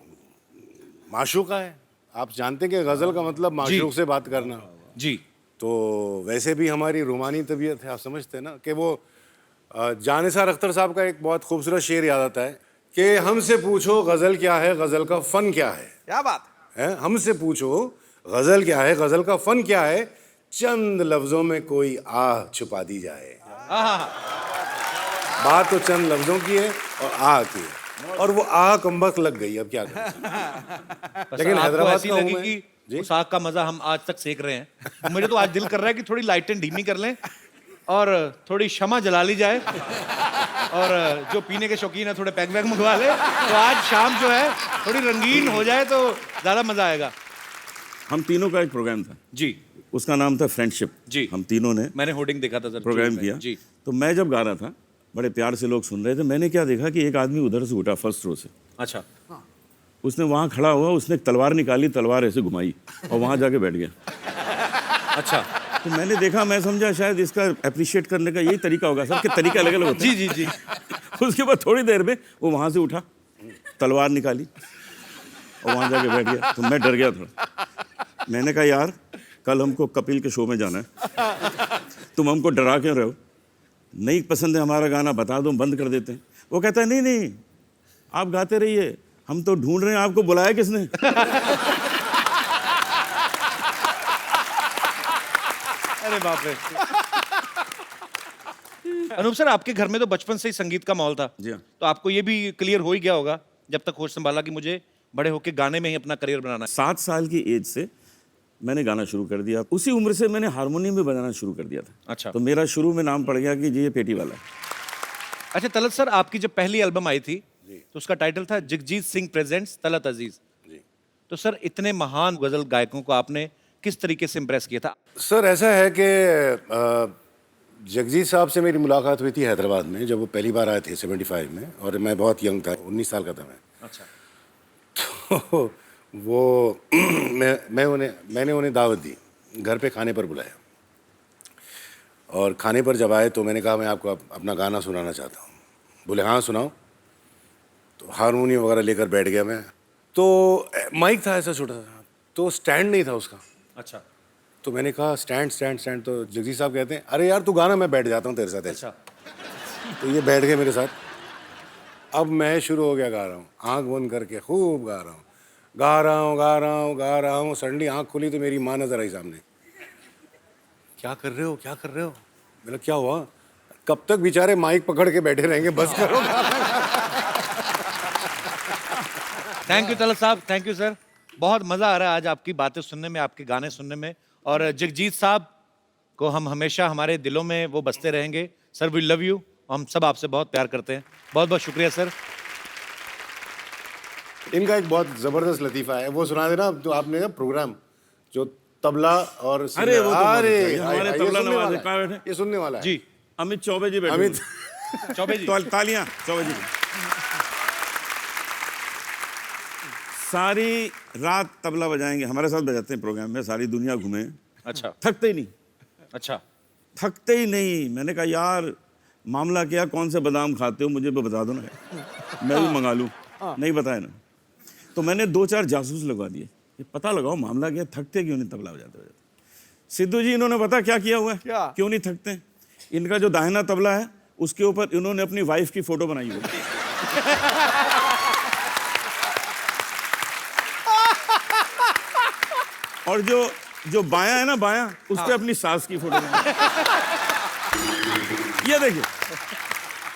माशूका है। आप जानते हैं कि गज़ल का मतलब माशूक से बात करना जी। तो वैसे भी हमारी रूमानी तबीयत है, आप समझते हैं ना कि वो जानिसार अख्तर साहब का एक बहुत खूबसूरत शेर याद आता है कि हमसे पूछो गज़ल क्या है, गज़ल का फ़न क्या है। क्या बात है? हमसे पूछो गज़ल क्या है, गज़ल का फ़न क्या है, चंद लफ्ज़ों में कोई आह छुपा दी जाए। बात तो चंद लफ्ज़ों की है और आह की है, और वो आह कमबख्त लग गई। अब क्या करें? लेकिन हैदराबाद का हूं मैं। कि उस आग का मजा हम आज तक सेक रहे हैं। मुझे तो आज दिल कर रहा है कि थोड़ी लाइटें धीमी कर लें और थोड़ी शमा जला ली जाए, और जो पीने के शौकीन है थोड़े पैक वैक मंगवा ले, तो आज शाम जो है थोड़ी रंगीन हो जाए तो ज्यादा मजा आएगा। हम तीनों का एक प्रोग्राम था जी। उसका नाम था फ्रेंडशिप जी। हम तीनों ने मैंने होर्डिंग देखा था सर, प्रोग्राम किया। जी। तो मैं जब गा रहा था, बड़े प्यार से लोग सुन रहे थे, मैंने क्या देखा कि एक आदमी उधर से उठा फर्स्ट रो से। अच्छा। उसने वहाँ खड़ा हुआ, उसने एक तलवार निकाली, तलवार ऐसे घुमाई और वहाँ जाके बैठ गया। अच्छा। तो मैंने देखा, मैं समझा शायद इसका अप्रिशिएट करने का यही तरीका होगा सर, कि तरीके अलग अलग होते हैं। जी जी जी। उसके बाद थोड़ी देर में वो वहाँ से उठा, तलवार निकाली और वहाँ जाके बैठ गया। तो मैं डर गया थोड़ा। मैंने कहा यार कल हमको कपिल के शो में जाना है, तुम हमको डरा क्यों रहे हो? नहीं पसंद है हमारा गाना, बता दो, बंद कर देते हैं। वो कहता है नहीं नहीं आप गाते रहिए, हम तो ढूंढ रहे हैं आपको, बुलाया किसने? अरे बाप रे। अनूप सर आपके घर में तो बचपन से ही संगीत का माहौल था। जी हाँ। तो आपको ये भी क्लियर हो ही गया होगा जब तक होश संभाला कि मुझे बड़े होके गाने में ही अपना करियर बनाना है। 7 साल की एज से मैंने गाना शुरू कर दिया। उसी उम्र से मैंने हारमोनियम भी बजाना शुरू कर दिया था। अच्छा। तो मेरा शुरू में नाम पड़ गया कि जी ये पेटी वाला है। अच्छा तलत सर, आपकी जब पहली एल्बम आई थी तो उसका टाइटल था जगजीत सिंह प्रेजेंट्स तलत अजीज। तो सर इतने महान गजल गायकों को आपने किस तरीके से इम्प्रेस किया था? सर ऐसा है कि जगजीत साहब से मेरी मुलाकात हुई थी हैदराबाद में, जब वो पहली बार आए थे 75 में, और मैं बहुत यंग था, 19 साल का था मैं। अच्छा। तो वो मैंने उन्हें दावत दी, घर पे खाने पर बुलाया, और खाने पर जब आए तो मैंने कहा मैं आपको अपना गाना सुनाना चाहता हूँ। बोले हाँ सुनाओ। तो हारमोनियम वगैरह लेकर बैठ गया मैं। तो माइक था ऐसा छोटा सा, तो स्टैंड नहीं था उसका। अच्छा। तो मैंने कहा स्टैंड स्टैंड स्टैंड। तो जगजीत साहब कहते हैं अरे यार तू गाना, मैं बैठ जाता हूँ तेरे साथ ऐसा। तो ये बैठ गए मेरे साथ। अब मैं शुरू हो गया गा रहा हूँ, आँख बंद करके खूब गा रहा हूँ, गा रहा हूँ गा रहा हूँ गा रहा हूँ। सडनली आँख खुली तो मेरी माँ नजर आई सामने। क्या कर रहे हो, क्या कर रहे हो? मेरा क्या हुआ? कब तक बेचारे माइक पकड़ के बैठे रहेंगे, बस करो। थैंक यू तलत साहब, थैंक यू सर। बहुत मज़ा आ रहा है आज आपकी बातें सुनने में, आपके गाने सुनने में, और जगजीत साहब को हम हमेशा हमारे दिलों में वो बसते रहेंगे। सर वी लव यू, हम सब आपसे बहुत प्यार करते हैं। बहुत बहुत शुक्रिया सर। इनका एक बहुत जबरदस्त लतीफा है, वो सुना देना। तो आपने ना प्रोग्राम जो तबला और अरे वो तो अरे हमारे तबला नवाज कहाँ बैठे? ये सुनने वाला है जी। अमित चौबे जी बैठे। अमित चौबे जी, तालियां चौबे जी। सारी रात तबला बजाएंगे, हमारे साथ बजाते हैं प्रोग्राम में, सारी दुनिया घूमे। अच्छा। थकते ही नहीं। अच्छा। थकते ही नहीं। मैंने कहा यार मामला क्या, कौन से बादाम खाते हो मुझे भी बता दो ना, मैं भी मंगा लूँ। नहीं बताया ना, तो मैंने 2-4 जासूस लगवा दिए, ये पता लगाओ मामला क्या, थकते क्यों नहीं तबला बजाते बजाते। सिद्धू जी इन्होंने पता क्या किया हुआ है, क्यों नहीं थकते? इनका जो दाहिना तबला है उसके ऊपर इन्होंने अपनी वाइफ की फोटो बनाई हुई है। और जो बायां है ना, बायां, उस पे अपनी सास की फोटो बनाई। ये देखिए,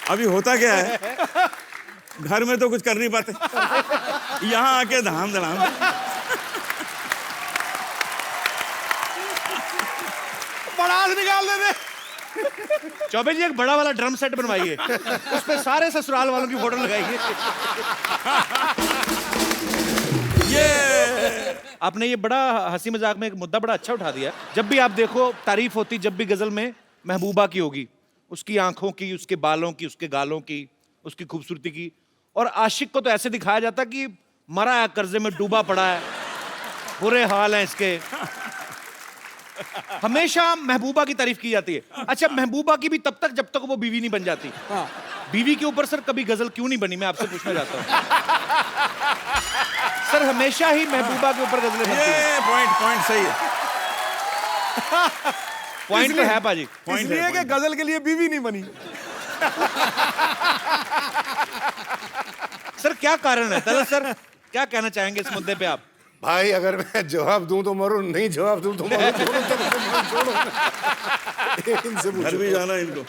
अभी होता क्या है, घर में तो कुछ कर नहीं पाते, यहाँ आके धाम धड़ाम। बड़ा निकाल दे। चौबे जी एक बड़ा वाला ड्रम सेट बनवाइए, उस पे सारे ससुराल वालों की फोटो लगाइए। ये आपने ये बड़ा हंसी मजाक में एक मुद्दा बड़ा अच्छा उठा दिया। जब भी आप देखो तारीफ होती, जब भी गजल में महबूबा की होगी, उसकी आंखों की, उसके बालों की, उसके गालों की, उसकी खूबसूरती की, और आशिक को तो ऐसे दिखाया जाता कि मरा है, कर्जे में डूबा पड़ा है, बुरे हाल हैं इसके। हमेशा महबूबा की तारीफ की जाती है। अच्छा, महबूबा की भी तब तक जब तक वो बीवी नहीं बन जाती। बीवी के ऊपर सर कभी गजल क्यों नहीं बनी, मैं आपसे पूछना चाहता हूँ। सर हमेशा ही महबूबा के ऊपर गजलें बनती हैं। पॉइंट सही है। पॉइंट तो है पाजी। इसलिए कि गजल के लिए बीवी नहीं बनी। सर क्या कारण है? तलत सर क्या कहना चाहेंगे इस मुद्दे पे आप? भाई अगर मैं जवाब दूं तो मरूं, नहीं जवाब दूं तो मरूं। इनसे घर भी जाना इनको।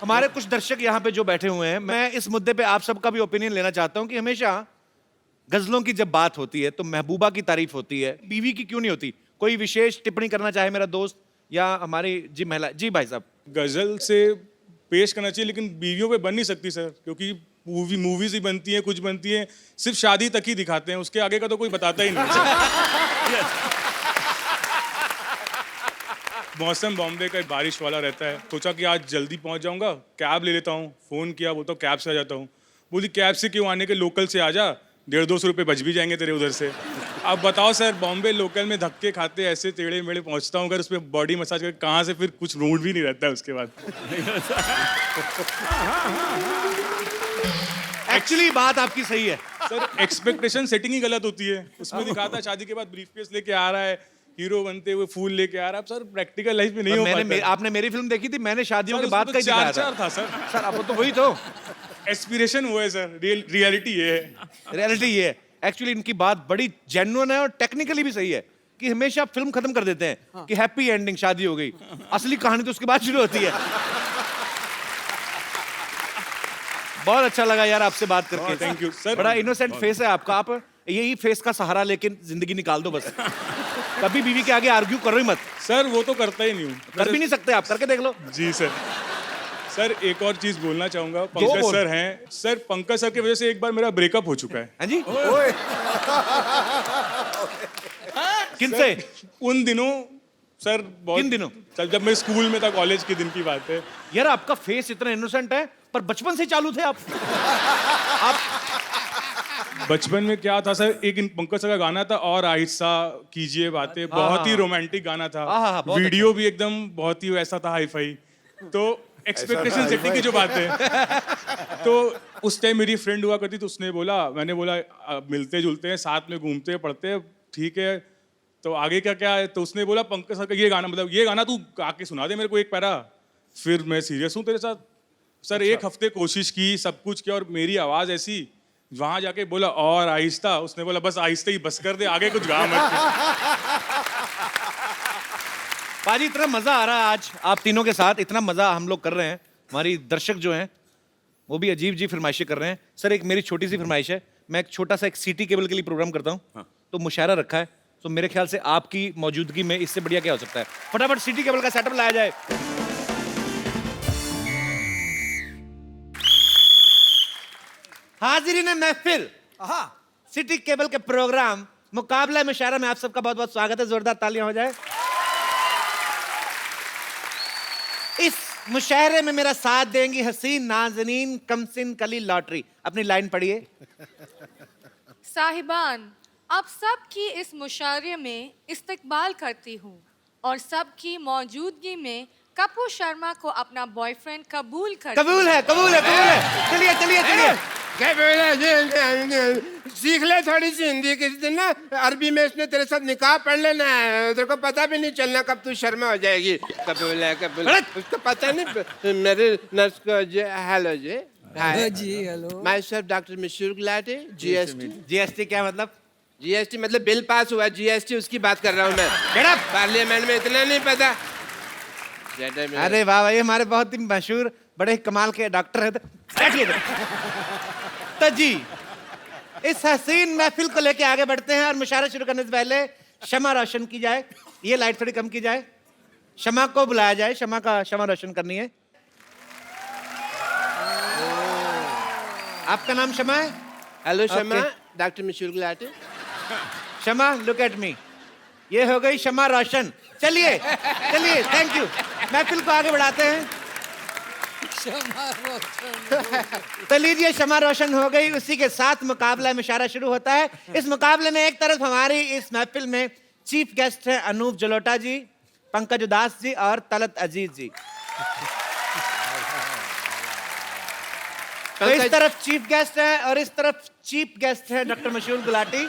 हमारे कुछ दर्शक यहाँ पे जो बैठे हुए हैं, मैं इस मुद्दे पे आप सबका भी ओपिनियन लेना चाहता हूँ कि हमेशा गजलों की जब बात होती है तो महबूबा की तारीफ होती है, बीवी की क्यों नहीं होती? कोई विशेष टिप्पणी करना चाहे मेरा दोस्त या हमारी जी महिला? जी भाई साहब। गजल से पेश करना चाहिए, लेकिन बीवियों पे बन नहीं सकती सर, क्योंकि मूवीज ही बनती हैं, कुछ बनती हैं, सिर्फ शादी तक ही दिखाते हैं, उसके आगे का तो कोई बताता ही नहीं। मौसम बॉम्बे का बारिश वाला रहता है, सोचा कि आज जल्दी पहुंच जाऊंगा, कैब ले लेता हूँ। फ़ोन किया, बोलता हूँ कैब से आ जाता हूँ। बोली कैब से क्यों, आने के लोकल से आ जा, 150-200 रुपये बच भी जाएंगे तेरे उधर से। अब बताओ सर, बॉम्बे लोकल में धक्के खाते ऐसे टेढ़े मेढ़े पहुंचता हूँ, अगर उस पर बॉडी मसाज करके कहाँ से फिर कुछ रूट भी नहीं रहता है उसके बाद। एक्चुअली बात आपकी सही है सर, एक्सपेक्टेशन सेटिंग ही गलत होती है। उसमें दिखाता है शादी के बाद ब्रीफकेस लेके आ रहा है, हीरो बनते हुए फूल लेके आ रहा है। सर प्रैक्टिकल लाइफ में नहीं हो पाता। आपने मेरी फिल्म देखी थी, मैंने शादियों के बाद का ही दिखाया था सर। सर अब तो वही तो एस्पिरेशन वो है सर, रियलिटी ये है। रियलिटी ये है। एक्चुअली इनकी बात बड़ी जेन्युइन है और टेक्निकली भी सही है कि हमेशा फिल्म खत्म कर देते हैं कि हैप्पी एंडिंग, शादी हो गई। असली कहानी तो उसके बाद शुरू होती है। बहुत अच्छा लगा यार आपसे बात करके। Thank you sir. बड़ा इनोसेंट फेस है आपका, आप यही फेस का सहारा लेके जिंदगी निकाल दो बस। कभी बीवी के आगे आर्ग्यू करो ही मत। सर वो तो करता ही नहीं हूँ। कर भी नहीं सकते आप, करके देख लो। जी सर। सर एक और चीज बोलना चाहूंगा, पंकज सर हैं सर, पंकज सर की वजह से एक बार मेरा ब्रेकअप हो चुका है। हाँ जी किनसे? उन दिनों सर, बहुत किन दिनों? सर जब मैं स्कूल में था, कॉलेज के दिन की बात है। यार आपका फेस इतना इनोसेंट है, पर बचपन से चालू थे आप। बचपन में क्या था सर, एक पंकज सर का गाना था और आहिस्ता कीजिए बातें, बहुत ही रोमांटिक गाना था। वीडियो भी एकदम बहुत ही वैसा था, हाई फाई। तो एक्सपेक्टेशन सेटिंग की जो बात है, तो उस टाइम मेरी फ्रेंड हुआ करती, तो उसने बोला, मैंने बोला मिलते जुलते हैं, साथ में घूमते पढ़ते हैं, ठीक है, तो आगे क्या क्या है? तो उसने बोला पंकज सर का ये गाना, मतलब ये गाना तू आके सुना दे मेरे को एक पैरा। फिर मैं सीरियस हूँ तेरे साथ सर। एक हफ्ते कोशिश की, सब कुछ किया, और मेरी आवाज ऐसी, वहां जाके बोला और आहिस्ता, उसने बोला बस आहिस्ता ही बस कर दे, आगे कुछ गा मत। पाजी इतना मजा आ रहा है आज आप तीनों के साथ, इतना मजा हम लोग कर रहे हैं, हमारी दर्शक जो हैं वो भी अजीब जी फरमाइशें कर रहे हैं। सर एक मेरी छोटी सी फरमाइश है, मैं एक छोटा सा एक सिटी केबल के लिए प्रोग्राम करता हूँ, तो मुशायरा रखा है, तो मेरे ख्याल से आपकी मौजूदगी में इससे बढ़िया क्या हो सकता है। फटाफट सिटी केबल का सेटअप लाया जाए। हाजिरीन महफिल, सिटी केबल के प्रोग्राम मुकाबला मुशायरा में आप सबका बहुत बहुत स्वागत है। जोरदार तालियां हो जाए। इस मुशायरे में मेरा साथ देंगी हसीन नाज़नीन कमसिन कली लॉटरी। अपनी लाइन पढ़िए। साहिबान, आप सबकी इस मुशायरे में इस्तकबाल करती हूँ और सबकी मौजूदगी में कपूर शर्मा को अपना बॉयफ्रेंड कबूल कर। कबूल है, कबूल है, कबूल है। चलिए चलिए चलिए। सीख ले थोड़ी सी हिंदी, किसी दिन ना अरबी में इसने तेरे साथ निकाह पढ़ लेना है, तेरे को पता भी नहीं चलना कब तू शर्मा हो जाएगी। कबूल है, कबूल है। उसको पता नहीं। मेरे नर्स को जी हेलो जी। जी hello. Myself doctor Mashhoor Gulati, GST. GST क्या मतलब? जीएसटी मतलब बिल पास हुआ, जीएसटी उसकी बात कर रहा हूँ मैं। पार्लियामेंट में इतना नहीं पता। अरे वाह भाई, हमारे बहुत ही मशहूर बड़े कमाल के डॉक्टर हैं। तो जी इस हसीन महफिल को लेके आगे बढ़ते हैं और मुशायरा शुरू करने से पहले शमा रोशन की जाए। ये लाइट थोड़ी कम की जाए, शमा को बुलाया जाए, शमा रोशन करनी है। आपका नाम शमा है? Hello Shama, doctor Mashhoor Gulati. Shama look at me, ये हो गई शमा रोशन। चलिए चलिए, थैंक यू। महफिल को आगे बढ़ाते हैं। तो लीजिए शमा रोशन हो गई, उसी के साथ मुकाबला मुशायरा शुरू होता है। इस मुकाबले में एक तरफ हमारी इस महफिल में चीफ गेस्ट हैं अनूप जलोटा जी, पंकज उदास जी और तलत अजीज जी। तो इस तरफ चीफ गेस्ट है और इस तरफ चीफ गेस्ट है डॉक्टर मशहूर गुलाटी।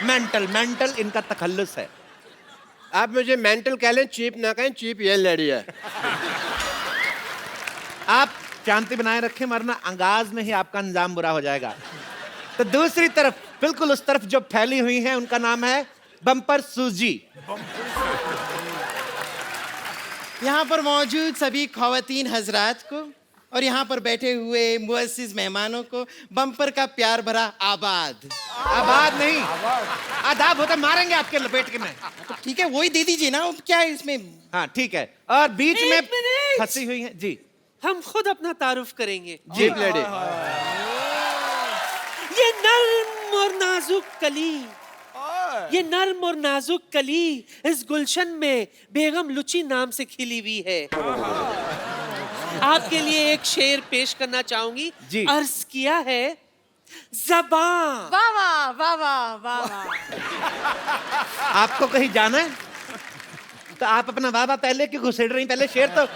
मेंटल इनका तखल्लुस है। आप मुझे मेंटल कह लें, चीप ना कहें, चीप ये लड़ी है। आप शांति बनाए रखें, वरना अंगाज में ही आपका अंजाम बुरा हो जाएगा। तो दूसरी तरफ, बिल्कुल उस तरफ जो फैली हुई हैं, उनका नाम है बम्पर सूजी। यहाँ पर मौजूद सभी ख़वातीन हजरात को और यहाँ पर बैठे हुए मुअस्सिस मेहमानों को बम्पर का प्यार भरा आबाद। आबाद नहीं, आदाब होता, मारेंगे आपके लपेट के में। तो ठीक है, वही दे दीजिए ना, क्या है इसमें। हाँ ठीक है। और बीच में फंसी हुई है जी। हम खुद अपना तारुफ करेंगे। जी लड़े। ये नर्म और नाजुक कली, ये नर्म और नाजुक कली इस गुलशन में बेगम लुची नाम से खिली हुई है। आपके लिए एक शेर पेश करना चाहूंगी। अर्ज किया है ज़बान। वाह वाह वाह वाह वाह वाह। आपको कहीं जाना है तो आप अपना वाह वाह पहले क्यों घुसेड़ रही? पहले शेर तो।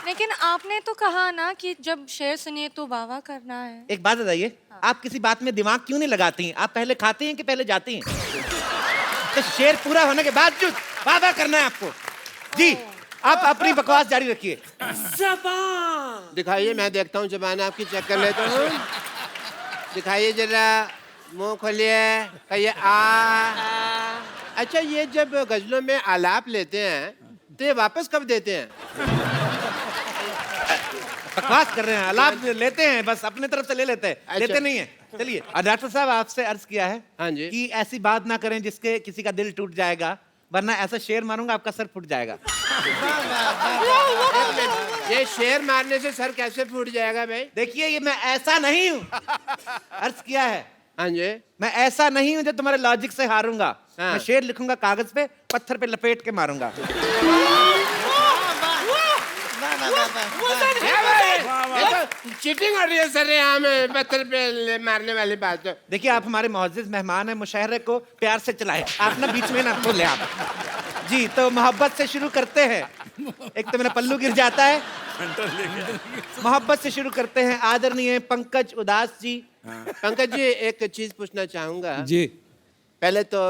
लेकिन आपने तो कहा ना कि जब शेर सुनिए तो वाह वाह करना है। एक बात बताइए, आप किसी बात में दिमाग क्यों नहीं लगाती हैं? आप पहले खाती हैं कि पहले जाती हैं? तो शेर पूरा होने के बाद जो वाह वाह करना है आपको। जी आप अपनी बकवास जारी रखिए। ज़बान दिखाइए, मैं देखता हूँ ज़बान आपकी चेक कर लेता हूँ। दिखाइए जरा, मुंह खोलिए, कहिए आ। अच्छा, ये जब गजलों में आलाप लेते हैं तो ये वापस कब देते हैं? बकवास कर रहे हैं, आलाप लेते हैं, बस अपने तरफ से ले लेते हैं। अच्छा। लेते नहीं है। चलिए, डॉक्टर साहब आपसे अर्ज किया है हाँ जी। कि ऐसी बात ना करें जिसके किसी का दिल टूट जाएगा, वरना ऐसा शेर मारूंगा आपका सर फूट जाएगा। ये शेर मारने से सर कैसे फूट जाएगा भाई? देखिए ये मैं ऐसा नहीं हूँ, अर्ज किया है। हाँ जी, मैं ऐसा नहीं हूँ जो तुम्हारे लॉजिक से हारूंगा। हाँ। मैं शेर लिखूंगा कागज पे, पत्थर पे लपेट के मारूंगा। चीटिंग हो रही है सर यहाँ में, पत्थर पे मारने वाली बात है। देखिए आप हमारे मुअज़्ज़िज़ मेहमान हैं, मुशायरे को प्यार से चलाएं, आप ना बीच में ना बोले आप। जी तो मोहब्बत से शुरू करते हैं। एक तो मेरा पल्लू गिर जाता है। मोहब्बत से शुरू करते हैं। आदरणीय पंकज उदास जी। पंकज जी एक चीज पूछना चाहूंगा जी। पहले तो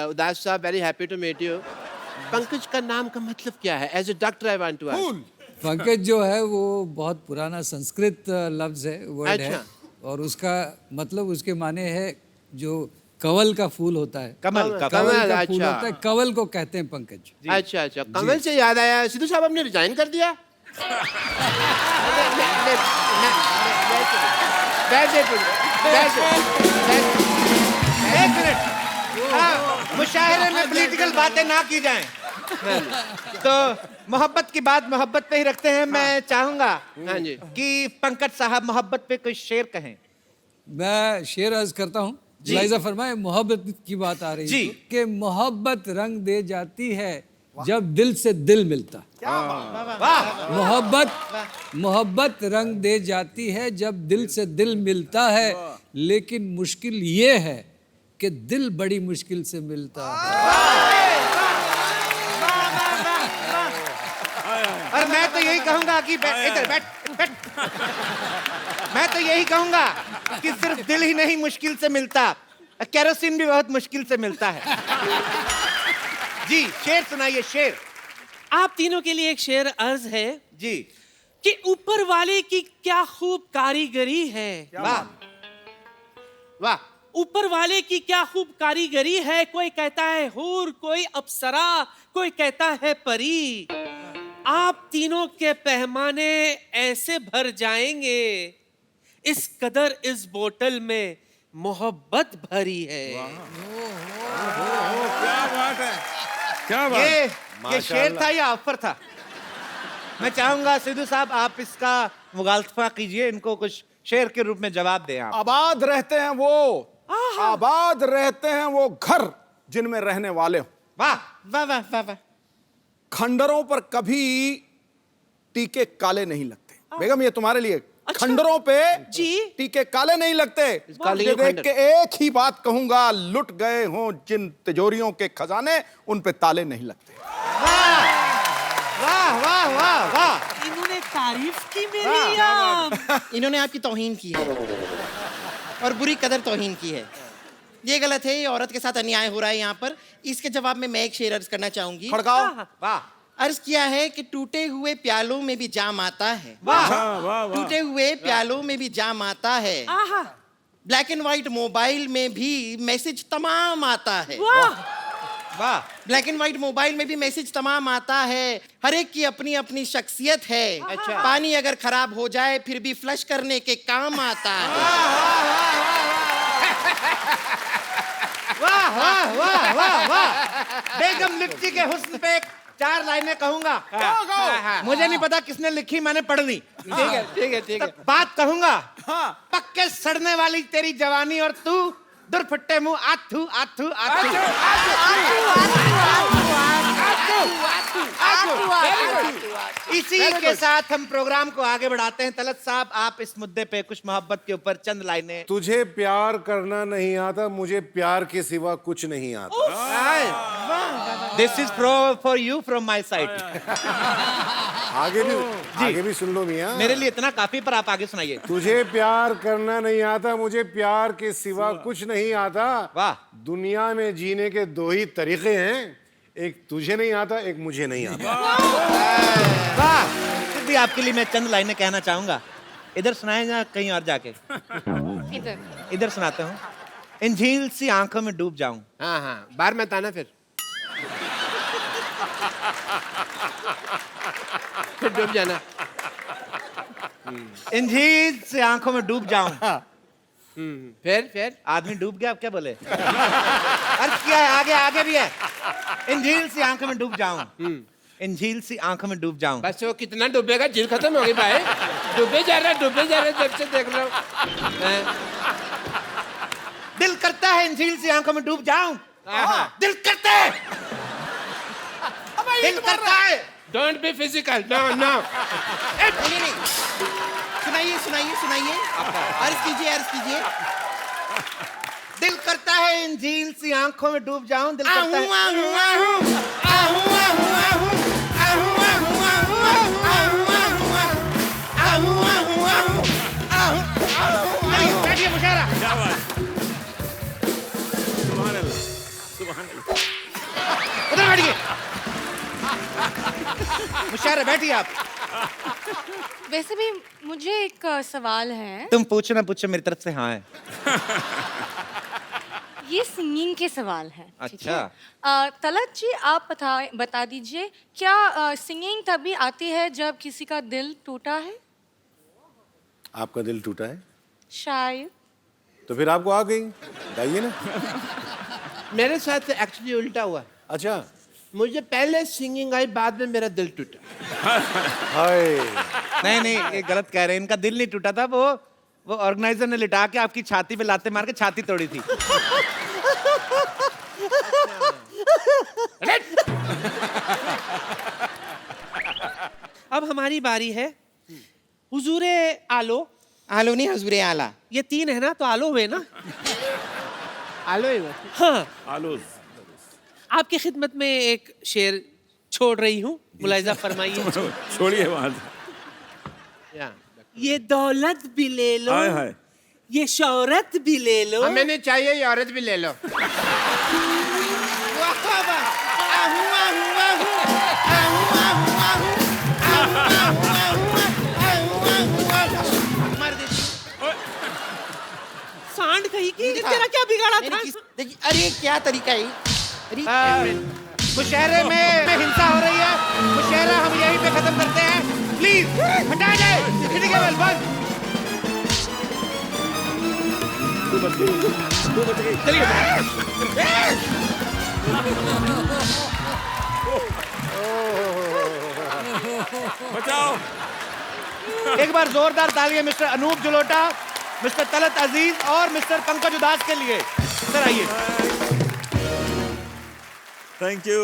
उदास साहब very happy to meet you. Pankaj का नाम का मतलब क्या है? As a doctor I want to ask. Pankaj जो है वो बहुत पुराना संस्कृत लफ्ज है, वर्ड है, और उसका मतलब उसके माने है जो कवल का फूल होता है। कमल का फूल अच्छा। होता है, कवल को कहते हैं पंकज। अच्छा अच्छा, कमल से याद आया, सिद्धू साहब आपने रिजाइन कर दिया? एक मिनट, मुशायरे में पॉलिटिकल बातें ना की जाएं। तो मोहब्बत की बात मोहब्बत पे ही रखते हैं। मैं चाहूंगा हाँ जी कि पंकज साहब मोहब्बत पे कोई शेर कहें। मैं शेर अर्ज करता हूँ। लाइजा फरमाए, मोहब्बत की बात आ रही जी। है कि मोहब्बत रंग दे जाती है जब दिल से दिल मिलता। मोहब्बत रंग दे जाती है जब दिल से दिल मिलता है, लेकिन मुश्किल ये है कि दिल बड़ी मुश्किल से मिलता है। और मैं तो यही कहूंगा कि इधर बैठ बैठ। मैं तो यही कहूंगा कि सिर्फ दिल ही नहीं मुश्किल से मिलता, केरोसिन भी बहुत मुश्किल से मिलता है। जी शेर सुनाइए, शेर। आप तीनों के लिए एक शेर अर्ज है जी कि ऊपर वाले की क्या खूब कारीगरी है। वाह वाह। ऊपर वाले की क्या खूब कारीगरी है। कोई कहता है हूर, कोई अप्सरा, कोई कहता है परी। आप तीनों के पैमाने ऐसे भर जाएंगे, इस कदर इस बोतल में मोहब्बत भरी है। क्या बात है, क्या बात। ये शेर था या ऑफर था? मैं चाहूंगा सिद्धू साहब आप इसका मुगालफा कीजिए, इनको कुछ शेर के रूप में जवाब दें आप। आबाद रहते हैं वो, आबाद रहते हैं वो घर जिनमें रहने वाले हो। वाह वाह वाह वाह वाह। खंडरों पर कभी टीके काले नहीं लगते। बेगम ये तुम्हारे लिए। खंडरों पे जी टीके काले नहीं लगते। ये देख के एक ही बात कहूंगा, लुट गए हों जिन तिजोरियों के खजाने, उन पे ताले नहीं लगते। वाह वाह वाह वाह। इन्होंने तारीफ की मेरी। इन्होंने आपकी तौहीन की है और बुरी कदर तौहीन की है। ये गलत है, ये औरत के साथ अन्याय हो रहा है यहाँ पर। इसके जवाब में मैं एक शेर अर्ज करना चाहूंगी। खड़काओ। वाह। अर्ज किया है कि टूटे हुए प्यालों में भी जाम आता है। वाह टूटे हुए प्यालों में भी जाम आता है। ब्लैक एंड व्हाइट मोबाइल में भी मैसेज तमाम आता है। वाह। ब्लैक एंड व्हाइट मोबाइल में भी मैसेज तमाम आता है। हर एक की अपनी अपनी शख्सियत है। अच्छा। पानी अगर खराब हो जाए फिर भी फ्लश करने के काम आता है। वाह वाह वाह वाह वाह। बेगम लिप्टी के हुस्न पे 4 लाइनें कहूंगा। मुझे नहीं पता किसने लिखी, मैंने पढ़ ली। ठीक है ठीक है ठीक है। बात कहूंगा। पक्के सड़ने वाली तेरी जवानी और तू दुरफट्टे मुंह आथू आथू आथू। इसी के साथ हम प्रोग्राम को आगे बढ़ाते हैं। तलत साहब आप इस मुद्दे पे कुछ मोहब्बत के ऊपर चंद लाइनें। तुझे प्यार करना नहीं आता, मुझे प्यार के सिवा कुछ नहीं आता। This is for you from my side. आगे भी सुन लो मियां। मेरे लिए इतना काफी, पर आप आगे सुनाइए। तुझे प्यार करना नहीं आता, मुझे प्यार के सिवा कुछ नहीं आता। वाह। दुनिया में जीने के 2 ही तरीके हैं, एक तुझे नहीं आता, एक मुझे नहीं आता। वाह। सिद्धि आपके लिए मैं चंद लाइनें कहना चाहूंगा। इधर सुनाए या कहीं और जाके? इधर सुनाते हूँ। इन झील सी आंखों में डूब जाऊं। हाँ हाँ, बाहर मत आना फिर डूब जाना। इन झील से आंखों में डूब जाऊं। फिर आदमी डूब गया, अब क्या बोले? अर्ज किया है, आगे आगे भी है। इन झील सी आंखों में डूब जाऊं, इन झील सी आंखों में डूब जाऊं। बस वो कितना डूबेगा, झील खत्म हो गई भाई। डूबे जा रहा जब से देख रहा हूँ। दिल करता है इन झील सी आंखों में डूब जाऊं, दिल करता है, दिल करता है। Don't be physical, no no. नहीं, सुनाइए। अर्ज कीजिए। दिल करता है इन झील सी आंखों में डूब जाऊं, दिल करता है। बैठिए मुशायरा। क्या बात, सुभान अल्लाह, सुभान अल्लाह। उधर बैठिए मुशायरा, बैठिए आप। वैसे भी मुझे एक सवाल है। तुम पूछो ना पूछो, मेरी तरफ से हाँ है। ये सिंगिंग के सवाल है। अच्छा। तलत जी, आप बता दीजिए, क्या सिंगिंग तभी आती है जब किसी का दिल टूटा है? आपका दिल टूटा है शायद। तो फिर आपको आ गई, बताइए ना। मेरे साथ एक्चुअली उल्टा हुआ। अच्छा, मुझे पहले सिंगिंग आई, बाद में मेरा दिल टूटा। नहीं, ये गलत कह रहे हैं। इनका दिल नहीं टूटा था, वो ऑर्गेनाइजर ने लिटा के आपकी छाती पे लाते मार के छाती तोड़ी थी। अब हमारी बारी है। हुजूरे आलो नहीं, हुजूरे आला। ये 3 है ना, तो आलो हुए ना। आलो ही वो। हाँ, आलो। आपकी खिदमत में एक शेर छोड़ रही हूँ, मुलाहिजा फरमाइए। छोड़िए वहां से। ये दौलत भी ले लो, हाय हाय, ये शौहरत भी ले लो, हमें नहीं चाहिए, ये औरत भी ले लो। सांड कहीं की, तेरा क्या बिगाड़ा था? अरे क्या तरीका है? मुशायरे में हिंसा हो रही है। मुशायरा हम यहीं पे खत्म करते हैं, प्लीज हटा जाए। बंद। चलिए। बचाओ। एक बार जोरदार तालियां मिस्टर अनूप जलोटा, मिस्टर तलत अजीज और मिस्टर पंकज उदास के लिए। सर आइए। Thank you.